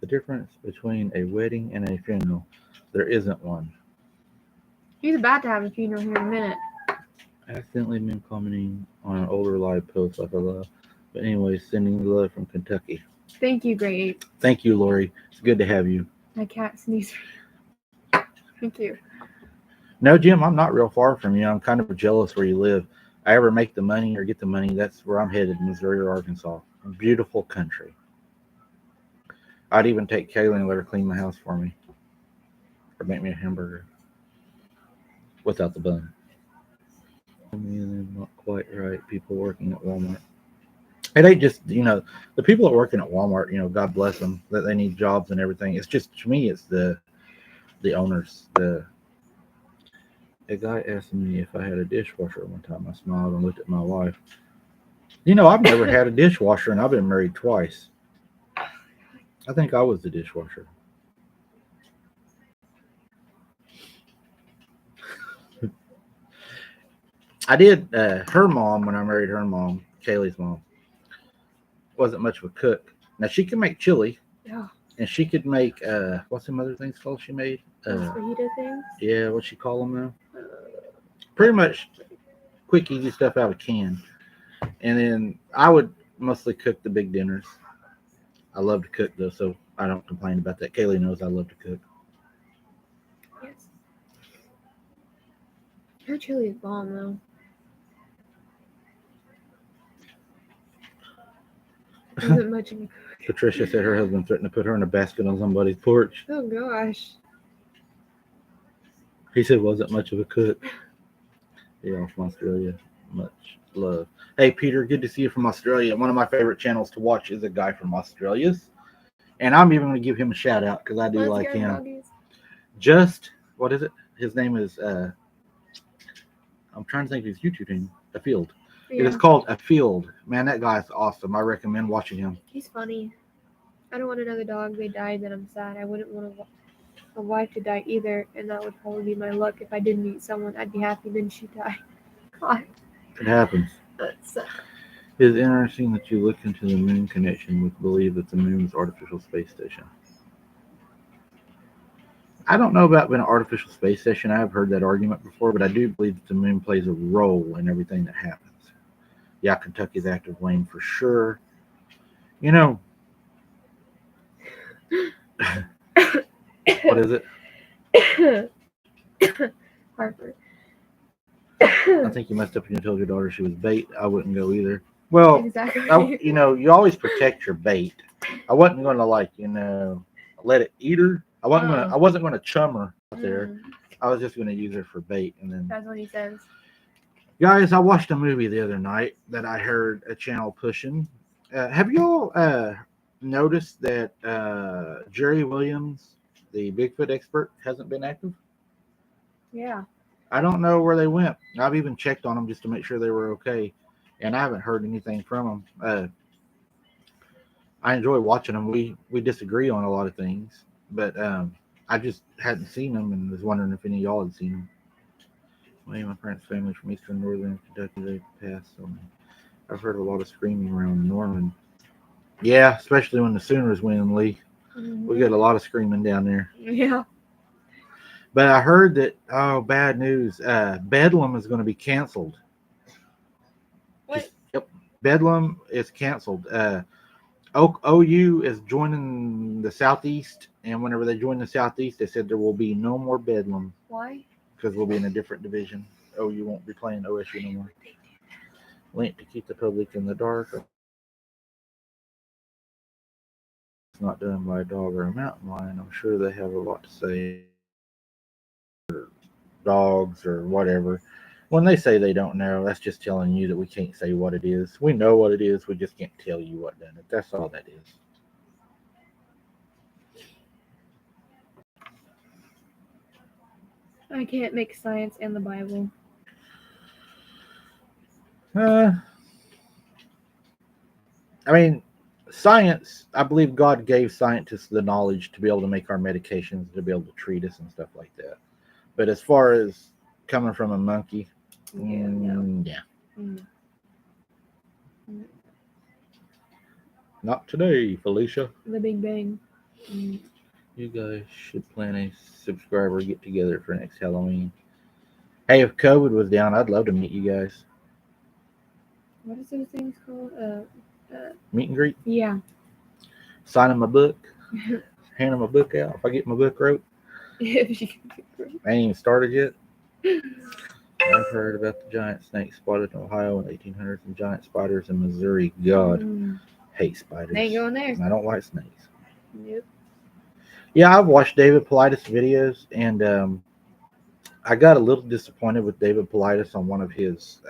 The difference between a wedding and a funeral, there isn't one. He's about to have a funeral here in a minute. Accidentally been commenting on an older live post like a love. But anyway, sending love from Kentucky. Thank you, Grade 8. Thank you, Lori. It's good to have you. My cat sneezed. Thank you. No, Jim, I'm not real far from you. I'm kind of jealous where you live. I ever make the money or get the money, that's where I'm headed, Missouri or Arkansas. Beautiful country. I'd even take Kaylee and let her clean my house for me. Or make me a hamburger. Without the bun. Not quite right. People working at Walmart. It ain't just, the people that are working at Walmart, God bless them, that they need jobs and everything. It's just, to me, it's the owners. A guy asked me if I had a dishwasher one time. I smiled and looked at my wife. I've never had a dishwasher, and I've been married twice. I think I was the dishwasher. I did. Her mom, when I married her mom, Kaylee's mom, wasn't much of a cook. Now, she can make chili. Yeah. And she could make, what's some other things called she made? Fajita things? Yeah, what's she call them now? Pretty much quick, easy stuff out of a can. And then I would mostly cook the big dinners. I love to cook, though, so I don't complain about that. Kaylee knows I love to cook. Yes. Her chili is bomb, though. Isn't much of a cook. Patricia said her husband threatened to put her in a basket on somebody's porch. Oh, gosh. He said wasn't much of a cook. Yeah, from Australia. Much love. Hey, Peter, good to see you from Australia. One of my favorite channels to watch is a guy from Australia's. And I'm even going to give him a shout out because I do like him. Doggies. What is it? His name is, I'm trying to think of his YouTube name. A Field. Yeah. It is called A Field. Man, that guy's awesome. I recommend watching him. He's funny. I don't want another dog. They died, then I'm sad. I wouldn't want a wife to die either, and that would probably be my luck. If I did meet someone, I'd be happy, then she died. God. It happens. That's sad. It is interesting that you look into the moon connection with believe that the moon is an artificial space station. I don't know about being an artificial space station. I have heard that argument before, but I do believe that the moon plays a role in everything that happens. Yeah, Kentucky's active lane for sure. What is it? Harper. I think you messed up when you told your daughter she was bait. I wouldn't go either. Well, exactly. You always protect your bait. I wasn't going to let it eat her. I wasn't going to chum her out there. I was just going to use her for bait. And then that's what he says. Guys, I watched a movie the other night that I heard a channel pushing. Have y'all noticed that Jerry Williams, the Bigfoot expert, hasn't been active? Yeah. I don't know where they went. I've even checked on them just to make sure they were okay. and I haven't heard anything from them. I enjoy watching them. We disagree on a lot of things, but I just hadn't seen them and was wondering if any of y'all had seen them. Well, my parents' family from eastern northern Kentucky, they passed on me. I've heard a lot of screaming around Norman. Yeah, especially when the Sooners win, Lee. We get a lot of screaming down there. Yeah. But I heard that, bad news. Bedlam is going to be canceled. What? Yep. Bedlam is canceled. OU is joining the Southeast, and whenever they join the Southeast, they said there will be no more Bedlam. Why? Because we'll be in a different division. OU won't be playing OSU no more. Link to keep the public in the dark. It's not done by a dog or a mountain lion. I'm sure they have a lot to say. Dogs or whatever. When they say they don't know, that's just telling you that we can't say what it is. We know what it is. We just can't tell you what done it. That's all that is. I can't mix science and the Bible. I mean, science, I believe God gave scientists the knowledge to be able to make our medications, to be able to treat us and stuff like that. But as far as coming from a monkey, Yeah. Not today, Felicia. The Big Bang. You guys should plan a subscriber get together for next Halloween. Hey, if COVID was down, I'd love to meet you guys. What is those things called? Meet and greet. Yeah. Sign them a book. Hand them a book out. If I get my book wrote. I ain't even started yet. I've heard about the giant snake spotted in Ohio in 1800s and giant spiders in Missouri. God, hate spiders. They ain't going there. I don't like snakes. Yep. Yeah, I've watched David Paulides videos, and I got a little disappointed with David Paulides on one of his.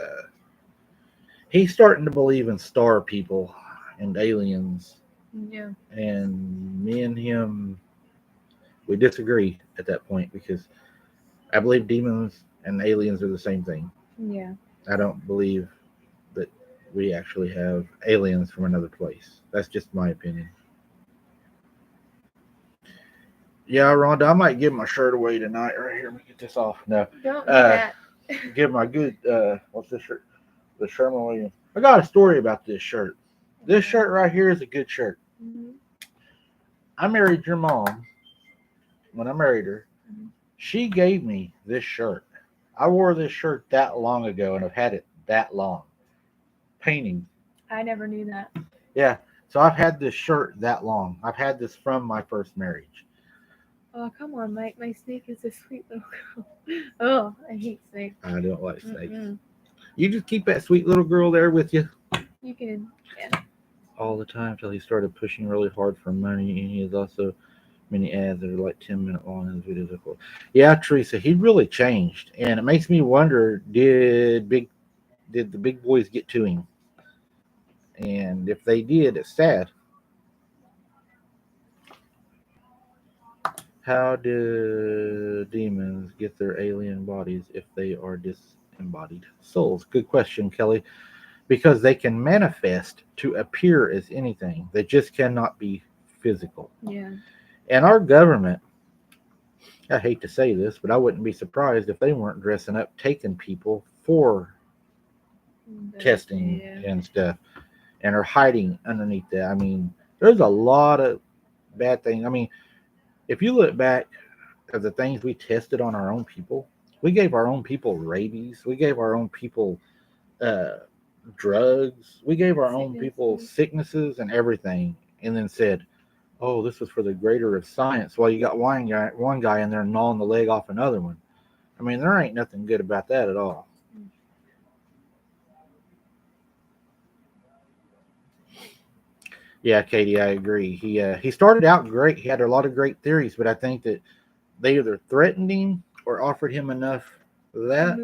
He's starting to believe in star people and aliens. Yeah. And me and him, we disagree at that point because I believe demons and aliens are the same thing. Yeah. I don't believe that we actually have aliens from another place. That's just my opinion. Yeah, Rhonda, I might give my shirt away tonight. Right here, let me get this off. No, Don't do that. give my good. What's this shirt? The Sherman Williams. I got a story about this shirt. This shirt right here is a good shirt. Mm-hmm. I married your mom. When I married her, she gave me this shirt. I wore this shirt that long ago, and I've had it that long. Painting. I never knew that. Yeah, so I've had this shirt that long. I've had this from my first marriage. Oh, come on, Mike. My snake is a sweet little girl. Oh, I hate snakes. I don't like snakes. Mm-mm. You just keep that sweet little girl there with you. You can, yeah. All the time till he started pushing really hard for money, and he has also many ads that are like 10-minute long, and his videos are cool. Yeah, Teresa, he really changed, and it makes me wonder: did the big boys get to him? And if they did, it's sad. How do demons get their alien bodies if they are disembodied souls? Good question, Kelly. Because they can manifest to appear as anything. They just cannot be physical. Yeah. And our government, I hate to say this, but I wouldn't be surprised if they weren't dressing up, taking people for testing and stuff, and are hiding underneath that. I mean, there's a lot of bad things. I mean, if you look back at the things we tested on our own people, we gave our own people rabies. We gave our own people drugs. We gave our own people sicknesses and everything, and then said, "Oh, this was for the greater of science." Well, you got one guy in there gnawing the leg off another one. I mean, there ain't nothing good about that at all. Yeah, Katie, I agree. He started out great. He had a lot of great theories, but I think that they either threatened him or offered him enough of that,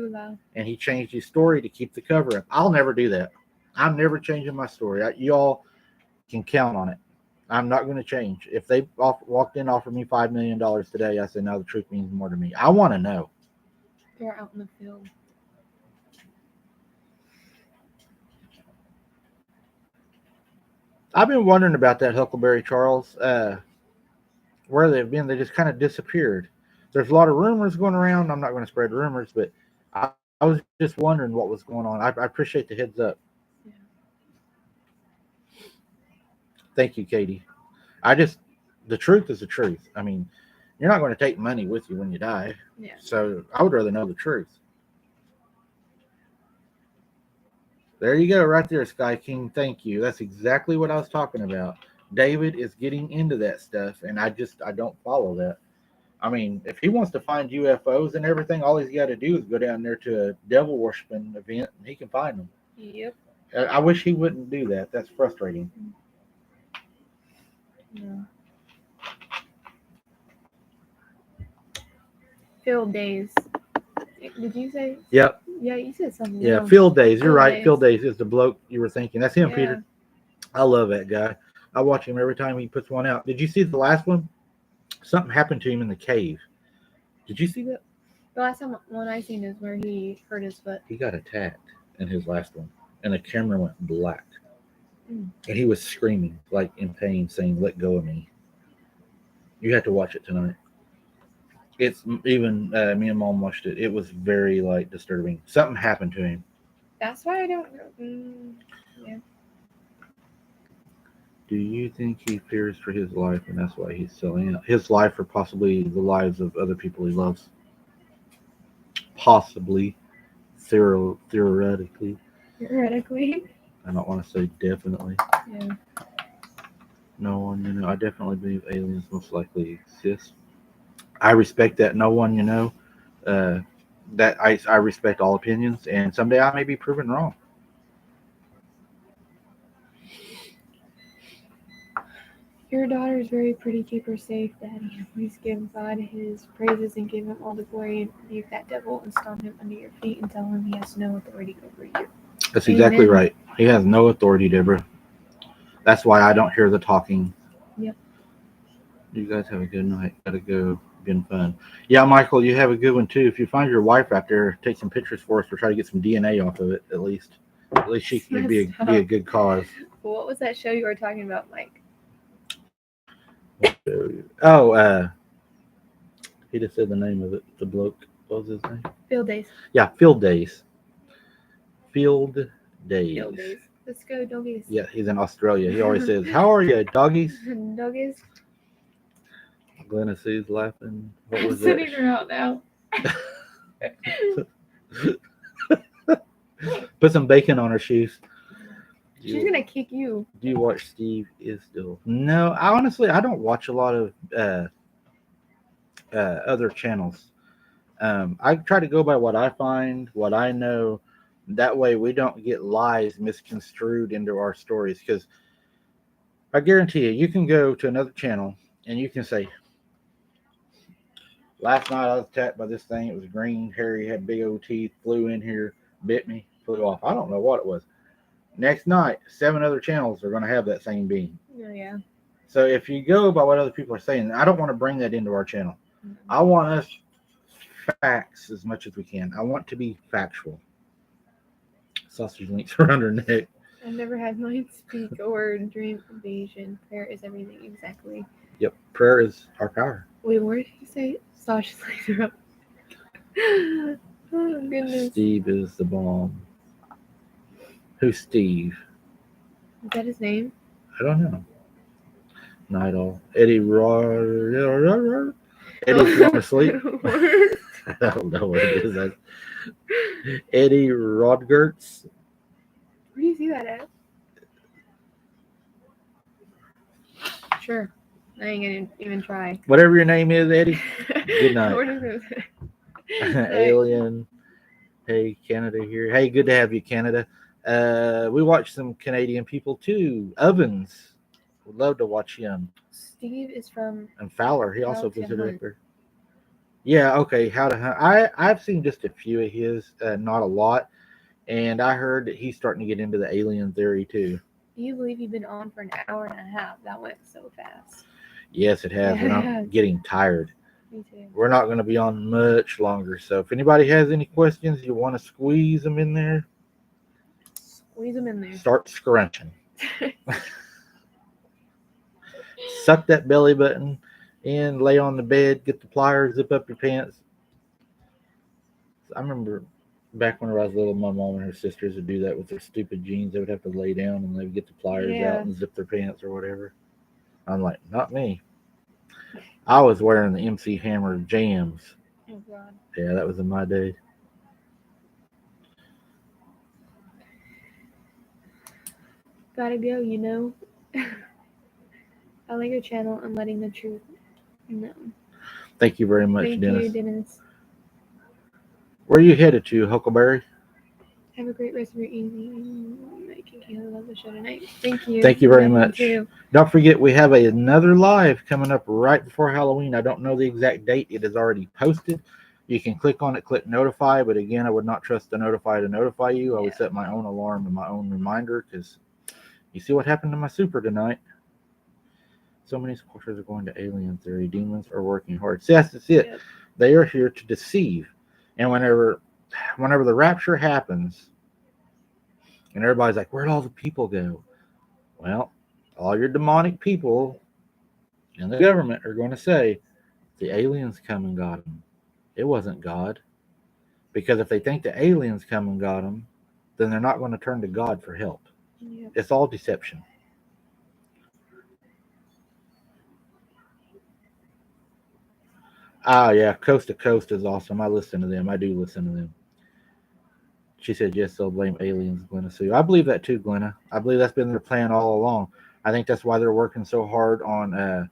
and he changed his story to keep the cover up. I'll never do that. I'm never changing my story. Y'all can count on it. I'm not going to change. If they walked in and offered me $5 million today, I said, no, the truth means more to me. I want to know. They're out in the field. I've been wondering about that Huckleberry Charles. Where they've been, they just kind of disappeared. There's a lot of rumors going around. I'm not going to spread rumors, but I was just wondering what was going on. I appreciate the heads up. Yeah. Thank you, Katie. I just, the truth is the truth. I mean, you're not going to take money with you when you die. Yeah. So I would rather know the truth. There you go, right there, Sky King. Thank you. That's exactly what I was talking about. David is getting into that stuff, and I don't follow that. I mean, if he wants to find UFOs and everything, all he's got to do is go down there to a devil worshiping event, and he can find them. Yep. I wish he wouldn't do that. That's frustrating. No. Field days. Did you say? Yep. Yeah, you said something. Yeah, else. Field Days. You're Field right. Days. Field Days is the bloke you were thinking. That's him, Yeah. Peter. I love that guy. I watch him every time he puts one out. Did you see the last one? Something happened to him in the cave. Did you see that? The last time one I seen is where he hurt his foot. He got attacked in his last one, and the camera went black. Mm. And he was screaming, like in pain, saying, "Let go of me." You have to watch it tonight. It's even me and Mom watched it. It was very like disturbing. Something happened to him. That's why I don't know. Yeah. Do you think he fears for his life, and that's why he's selling out his life, or possibly the lives of other people he loves? Possibly, theoretically. Theoretically. I don't want to say definitely. Yeah. No one, I definitely believe aliens most likely exist. I respect that. No one, that I respect all opinions, and someday I may be proven wrong. Your daughter is very pretty. Keep her safe, Daddy. Please give God his praises and give him all the glory, and rebuke that devil and stomp him under your feet and tell him he has no authority over you. That's exactly right. He has no authority, Deborah. That's why I don't hear the talking. Yep. You guys have a good night. Gotta go. Been fun. Yeah, Michael, you have a good one too. If you find your wife out there, take some pictures for us. We'll try to get some DNA off of it at least. At least she can be a good cause. What was that show you were talking about, Mike? Oh, he just said the name of it. The bloke. What was his name? Field Days. Yeah, Field Days. Field Days. Field Days. Let's go, doggies. Yeah, he's in Australia. He always says, "How are you, doggies?" Doggies. Glenna Sue's laughing. What was I'm sitting her out now. Put some bacon on her shoes. She's gonna kick you. Do you watch Steve Is Still? No, I don't watch a lot of other channels. I try to go by what I find, what I know. That way we don't get lies misconstrued into our stories. Because I guarantee you can go to another channel and you can say, "Last night I was attacked by this thing. It was green, hairy, had big old teeth, flew in here, bit me, flew off." I don't know what it was. Next night, 7 other channels are going to have that same being. Yeah. So if you go by what other people are saying, I don't want to bring that into our channel. Mm-hmm. I want us facts as much as we can. I want to be factual. Sausage links around her neck. I've never had mine speak or dream invasion. Prayer is everything, exactly. Yep, prayer is our power. Wait, where did you say sausage links are up? Oh, goodness. Steve is the bomb. Who's Steve? Is that his name? I don't know. Night Owl. Eddie Eddie's going to sleep. I don't know what it is. Eddie Rodgerts. Where do you see that at? Sure. I ain't gonna even try. Whatever your name is, Eddie. Good night. Alien. Hey, Canada here. Hey, good to have you, Canada. We watched some Canadian people too. Ovens. Would love to watch him. Steve is from. And Fowler. He also How to visited Hunt. up there. Yeah, okay. How to Hunt. I've seen just a few of his, not a lot. And I heard that he's starting to get into the alien theory too. Do you believe you've been on for an hour and a half? That went so fast. Yes, it has. And I'm getting tired. Me too. We're not going to be on much longer. So if anybody has any questions, you want to squeeze them in there, Squeeze them in there. start scrunching. suck that belly button in, lay on the bed, get the pliers, zip up your pants. I remember back when I was little, my mom and her sisters would do that with their stupid jeans. They would have to lay down and they would get the pliers Yeah. out and zip their pants or whatever. I'm like, not me. I was wearing the MC Hammer jams. Oh God. Yeah, that was in my day. Gotta go, you know. I like your channel and letting the truth known. Thank you very much, Thank Dennis. you, Dennis. Where are you headed to, Huckleberry? Have a great rest of your evening. I can love the show tonight. Thank you. Thank you very Love much. too. Don't forget, we have another live coming up right before Halloween. I don't know the exact date. It is already posted. You can click on it, click notify. But again, I would not trust the notify to notify you. I would set my own alarm and my own reminder because you see what happened to my super tonight. So many squatters are going to alien theory. Demons are working hard. So yes, that's it. Yep. They are here to deceive. And whenever the rapture happens, and everybody's like, where'd all the people go? Well, all your demonic people in the government are going to say, the aliens come and got them. It wasn't God. Because if they think the aliens come and got them, then they're not going to turn to God for help. Yep. It's all deception. Yeah, Coast to Coast is awesome. I listen to them. I do listen to them. She said, yes, they'll blame aliens, Glenna Sue. I believe that too, Glenna. I believe that's been their plan all along. I think that's why they're working so hard on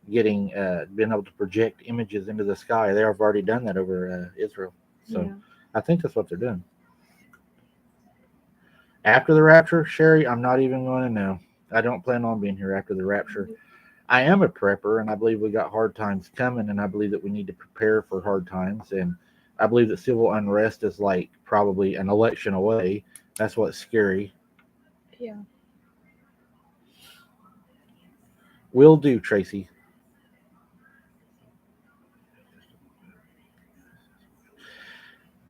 being able to project images into the sky. They have already done that over Israel. So I think that's what they're doing. After the rapture, Sherry, I'm not even going to know. I don't plan on being here after the rapture. I am a prepper, and I believe we got hard times coming, and I believe that we need to prepare for hard times. And I believe that civil unrest is like probably an election away. That's what's scary. Yeah. Will do, Tracy.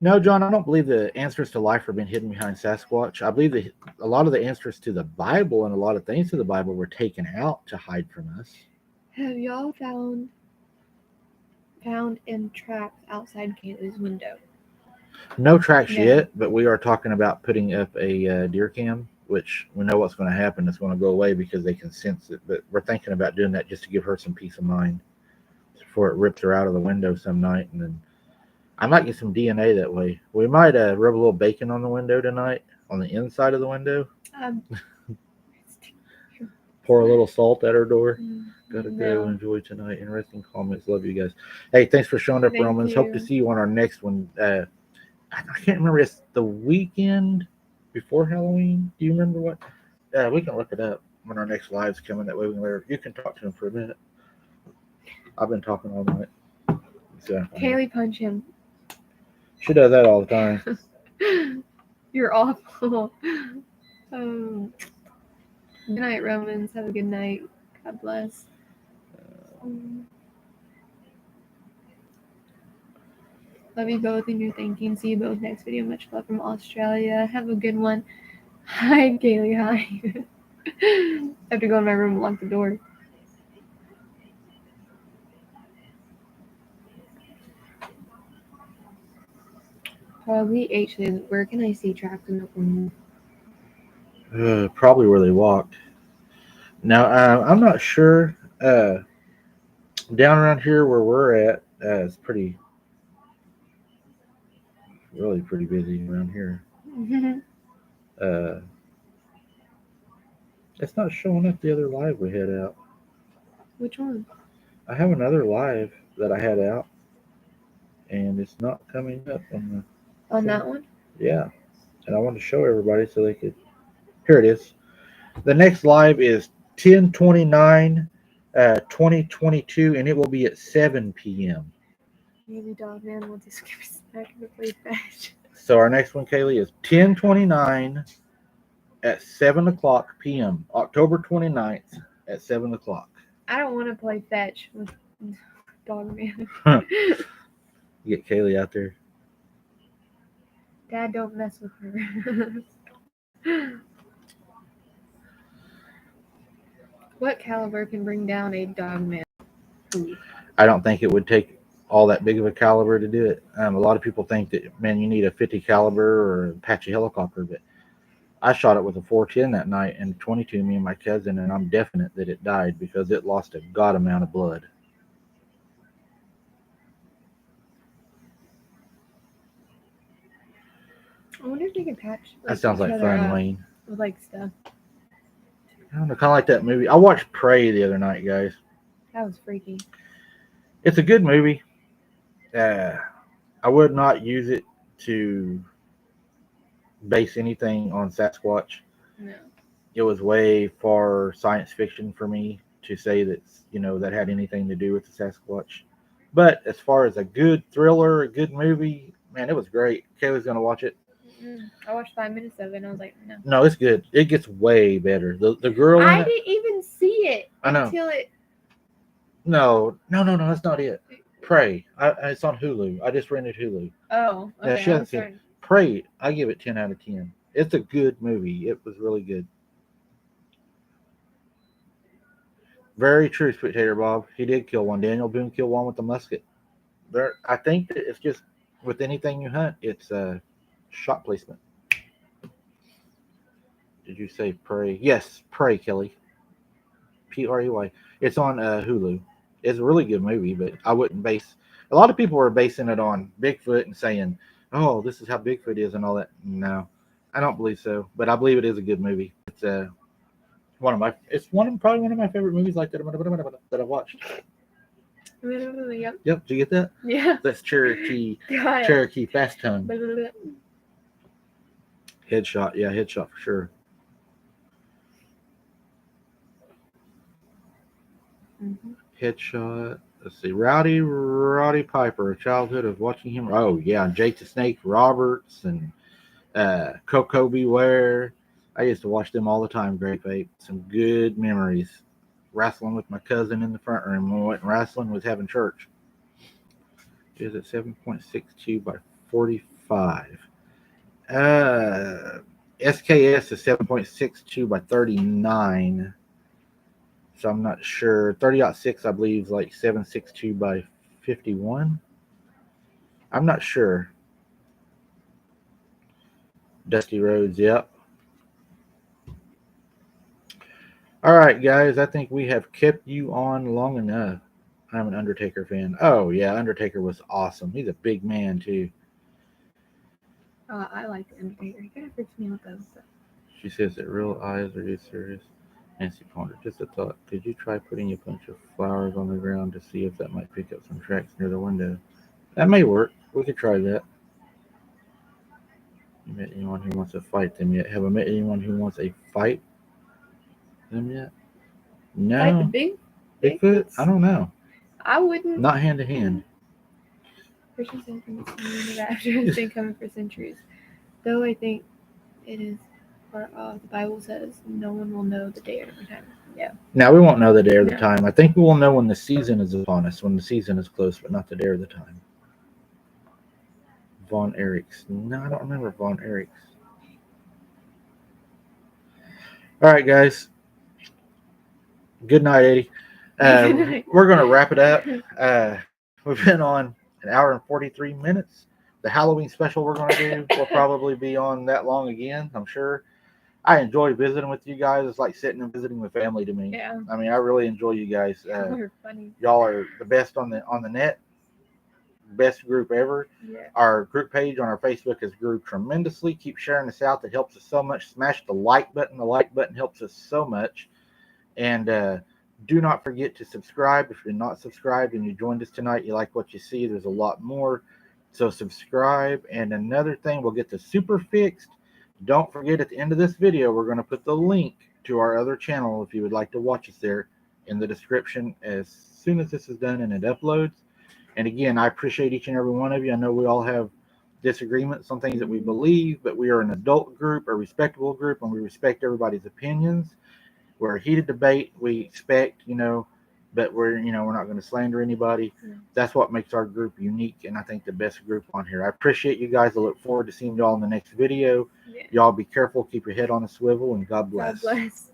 No, John, I don't believe the answers to life are being hidden behind Sasquatch. I believe that a lot of the answers to the Bible and a lot of things to the Bible were taken out to hide from us. Have y'all found in tracks outside Kayla's window? No tracks yet, but we are talking about putting up a deer cam, which we know what's going to happen. It's going to go away because they can sense it. But we're thinking about doing that just to give her some peace of mind before it rips her out of the window some night. And then I might get some DNA that way. We might rub a little bacon on the window tonight, on the inside of the window. Pour a little salt at her door. Gotta go. Enjoy tonight. Interesting comments. Love you guys. Hey, thanks for showing up, Romans. Hope to see you on our next one. I can't remember. It's the weekend before Halloween. Do you remember what? We can look it up when our next live's coming. That way we can you can talk to him for a minute. I've been talking all night. So, Kaylee, punch him. She does that all the time. You're awful. Good night, Romans. Have a good night. God bless. Love you both in your thinking. See you both next video. Much love from Australia. Have a good one. Hi, Kaylee. Hi. I have to go in my room and lock the door. Probably actually, where can I see tracks in Oklahoma? Probably where they walked. Now, I'm not sure. Down around here where we're at, it's really pretty busy around here. It's not showing up the other live we had out. Which one? I have another live that I had out, and it's not coming up on that one. Yeah, and I wanted to show everybody so they could. Here it is. The next live is 10/29, 2022, and it will be at 7 p.m. Maybe dog man will just give us back to play fetch. So our next one, Kaylee, is 10/29 at 7 o'clock p.m. October 29th at 7 o'clock. I don't want to play fetch with dog man. Get Kaylee out there. Dad, don't mess with her. What caliber can bring down a dogman? I don't think it would take all that big of a caliber to do it. A lot of people think that, man, you need a 50 caliber or an Apache helicopter, but I shot it with a 410 that night and 22, me and my cousin, and I'm definite that it died because it lost a god amount of blood. I wonder if they can patch. That sounds like fun, Wayne. With like stuff. I don't know, kind of like that movie. I watched Prey the other night, guys. That was freaky. It's a good movie. I would not use it to base anything on Sasquatch. No. It was way far science fiction for me to say that, that had anything to do with the Sasquatch. But as far as a good thriller, a good movie, man, it was great. Kayla's going to watch it. I watched 5 minutes of it and I was like, no. No, it's good. It gets way better. The girl I didn't even see it until it. No, that's not it. Prey. It's on Hulu. I just rented Hulu. Oh, okay. Yeah, she hasn't seen it. Prey. I give it 10 out of 10. It's a good movie. It was really good. Very true, Spectator Bob. He did kill one. Daniel Boone killed one with a musket. I think that it's just with anything you hunt, it's shot placement. Did you say Prey? Yes, Prey, Kelly. Prey. It's on Hulu. It's a really good movie, but I wouldn't base. A lot of people are basing it on Bigfoot and saying, "Oh, this is how Bigfoot is" and all that. No, I don't believe so. But I believe it is a good movie. It's probably one of my favorite movies like that I've watched. Yep. Did you get that? Yeah. That's Cherokee Fast Tongue. Headshot. Yeah, headshot for sure. Mm-hmm. Headshot. Let's see. Rowdy Piper. A childhood of watching him. Oh, yeah. Jake the Snake Roberts and Coco Beware. I used to watch them all the time, Grape Ape. Some good memories. Wrestling with my cousin in the front room. When we went wrestling, was having church. Is it 7.62 by 45? SKS is 7.62 by 39. So I'm not sure. 30.6, I believe, is like 7.62 by 51. I'm not sure. Dusty Roads, yep. All right, guys. I think we have kept you on long enough. I'm an Undertaker fan. Oh, yeah. Undertaker was awesome. He's a big man, too. I like the Undertaker. He kind of freaks me out, though. So. She says that real eyes are you serious? Nancy pondered. Just a thought. Could you try putting a bunch of flowers on the ground to see if that might pick up some tracks near the window? That may work. We could try that. You met anyone who wants to fight them yet? Have I met anyone who wants a fight them yet? No. Fight the Bigfoot? I don't know. I wouldn't. Not hand to hand. Christians and community that has been coming for centuries. Though I think it is part of the Bible says no one will know the day or the time. Yeah. Now we won't know the day or the time. I think we will know when the season is upon us, when the season is close, but not the day or the time. Von Erichs. No, I don't remember Von Erichs. All right, guys. Good night, Eddie. We're going to wrap it up. We've been on an hour and 43 minutes. The Halloween special we're going to do will probably be on that long again, I'm sure. I enjoy visiting with you guys. It's like sitting and visiting with family to me. Yeah. I mean, I really enjoy you guys. You're funny. Y'all are the best on the net. Best group ever. Yeah. Our group page on our Facebook has grew tremendously. Keep sharing this out. That helps us so much. Smash the like button. The like button helps us so much. And do not forget to subscribe. If you're not subscribed and you joined us tonight, you like what you see, there's a lot more. So subscribe. And another thing, we'll get the super fixed. Don't forget, at the end of this video, we're going to put the link to our other channel if you would like to watch us there in the description as soon as this is done and it uploads. And again, I appreciate each and every one of you. I know we all have disagreements on things that we believe, but we are an adult group, a respectable group, and we respect everybody's opinions. We're a heated debate. We expect, but we're not going to slander anybody. Yeah. That's what makes our group unique, and I think the best group on here. I appreciate you guys. I look forward to seeing y'all in the next video. Yeah. Y'all be careful. Keep your head on a swivel, and God bless. God bless.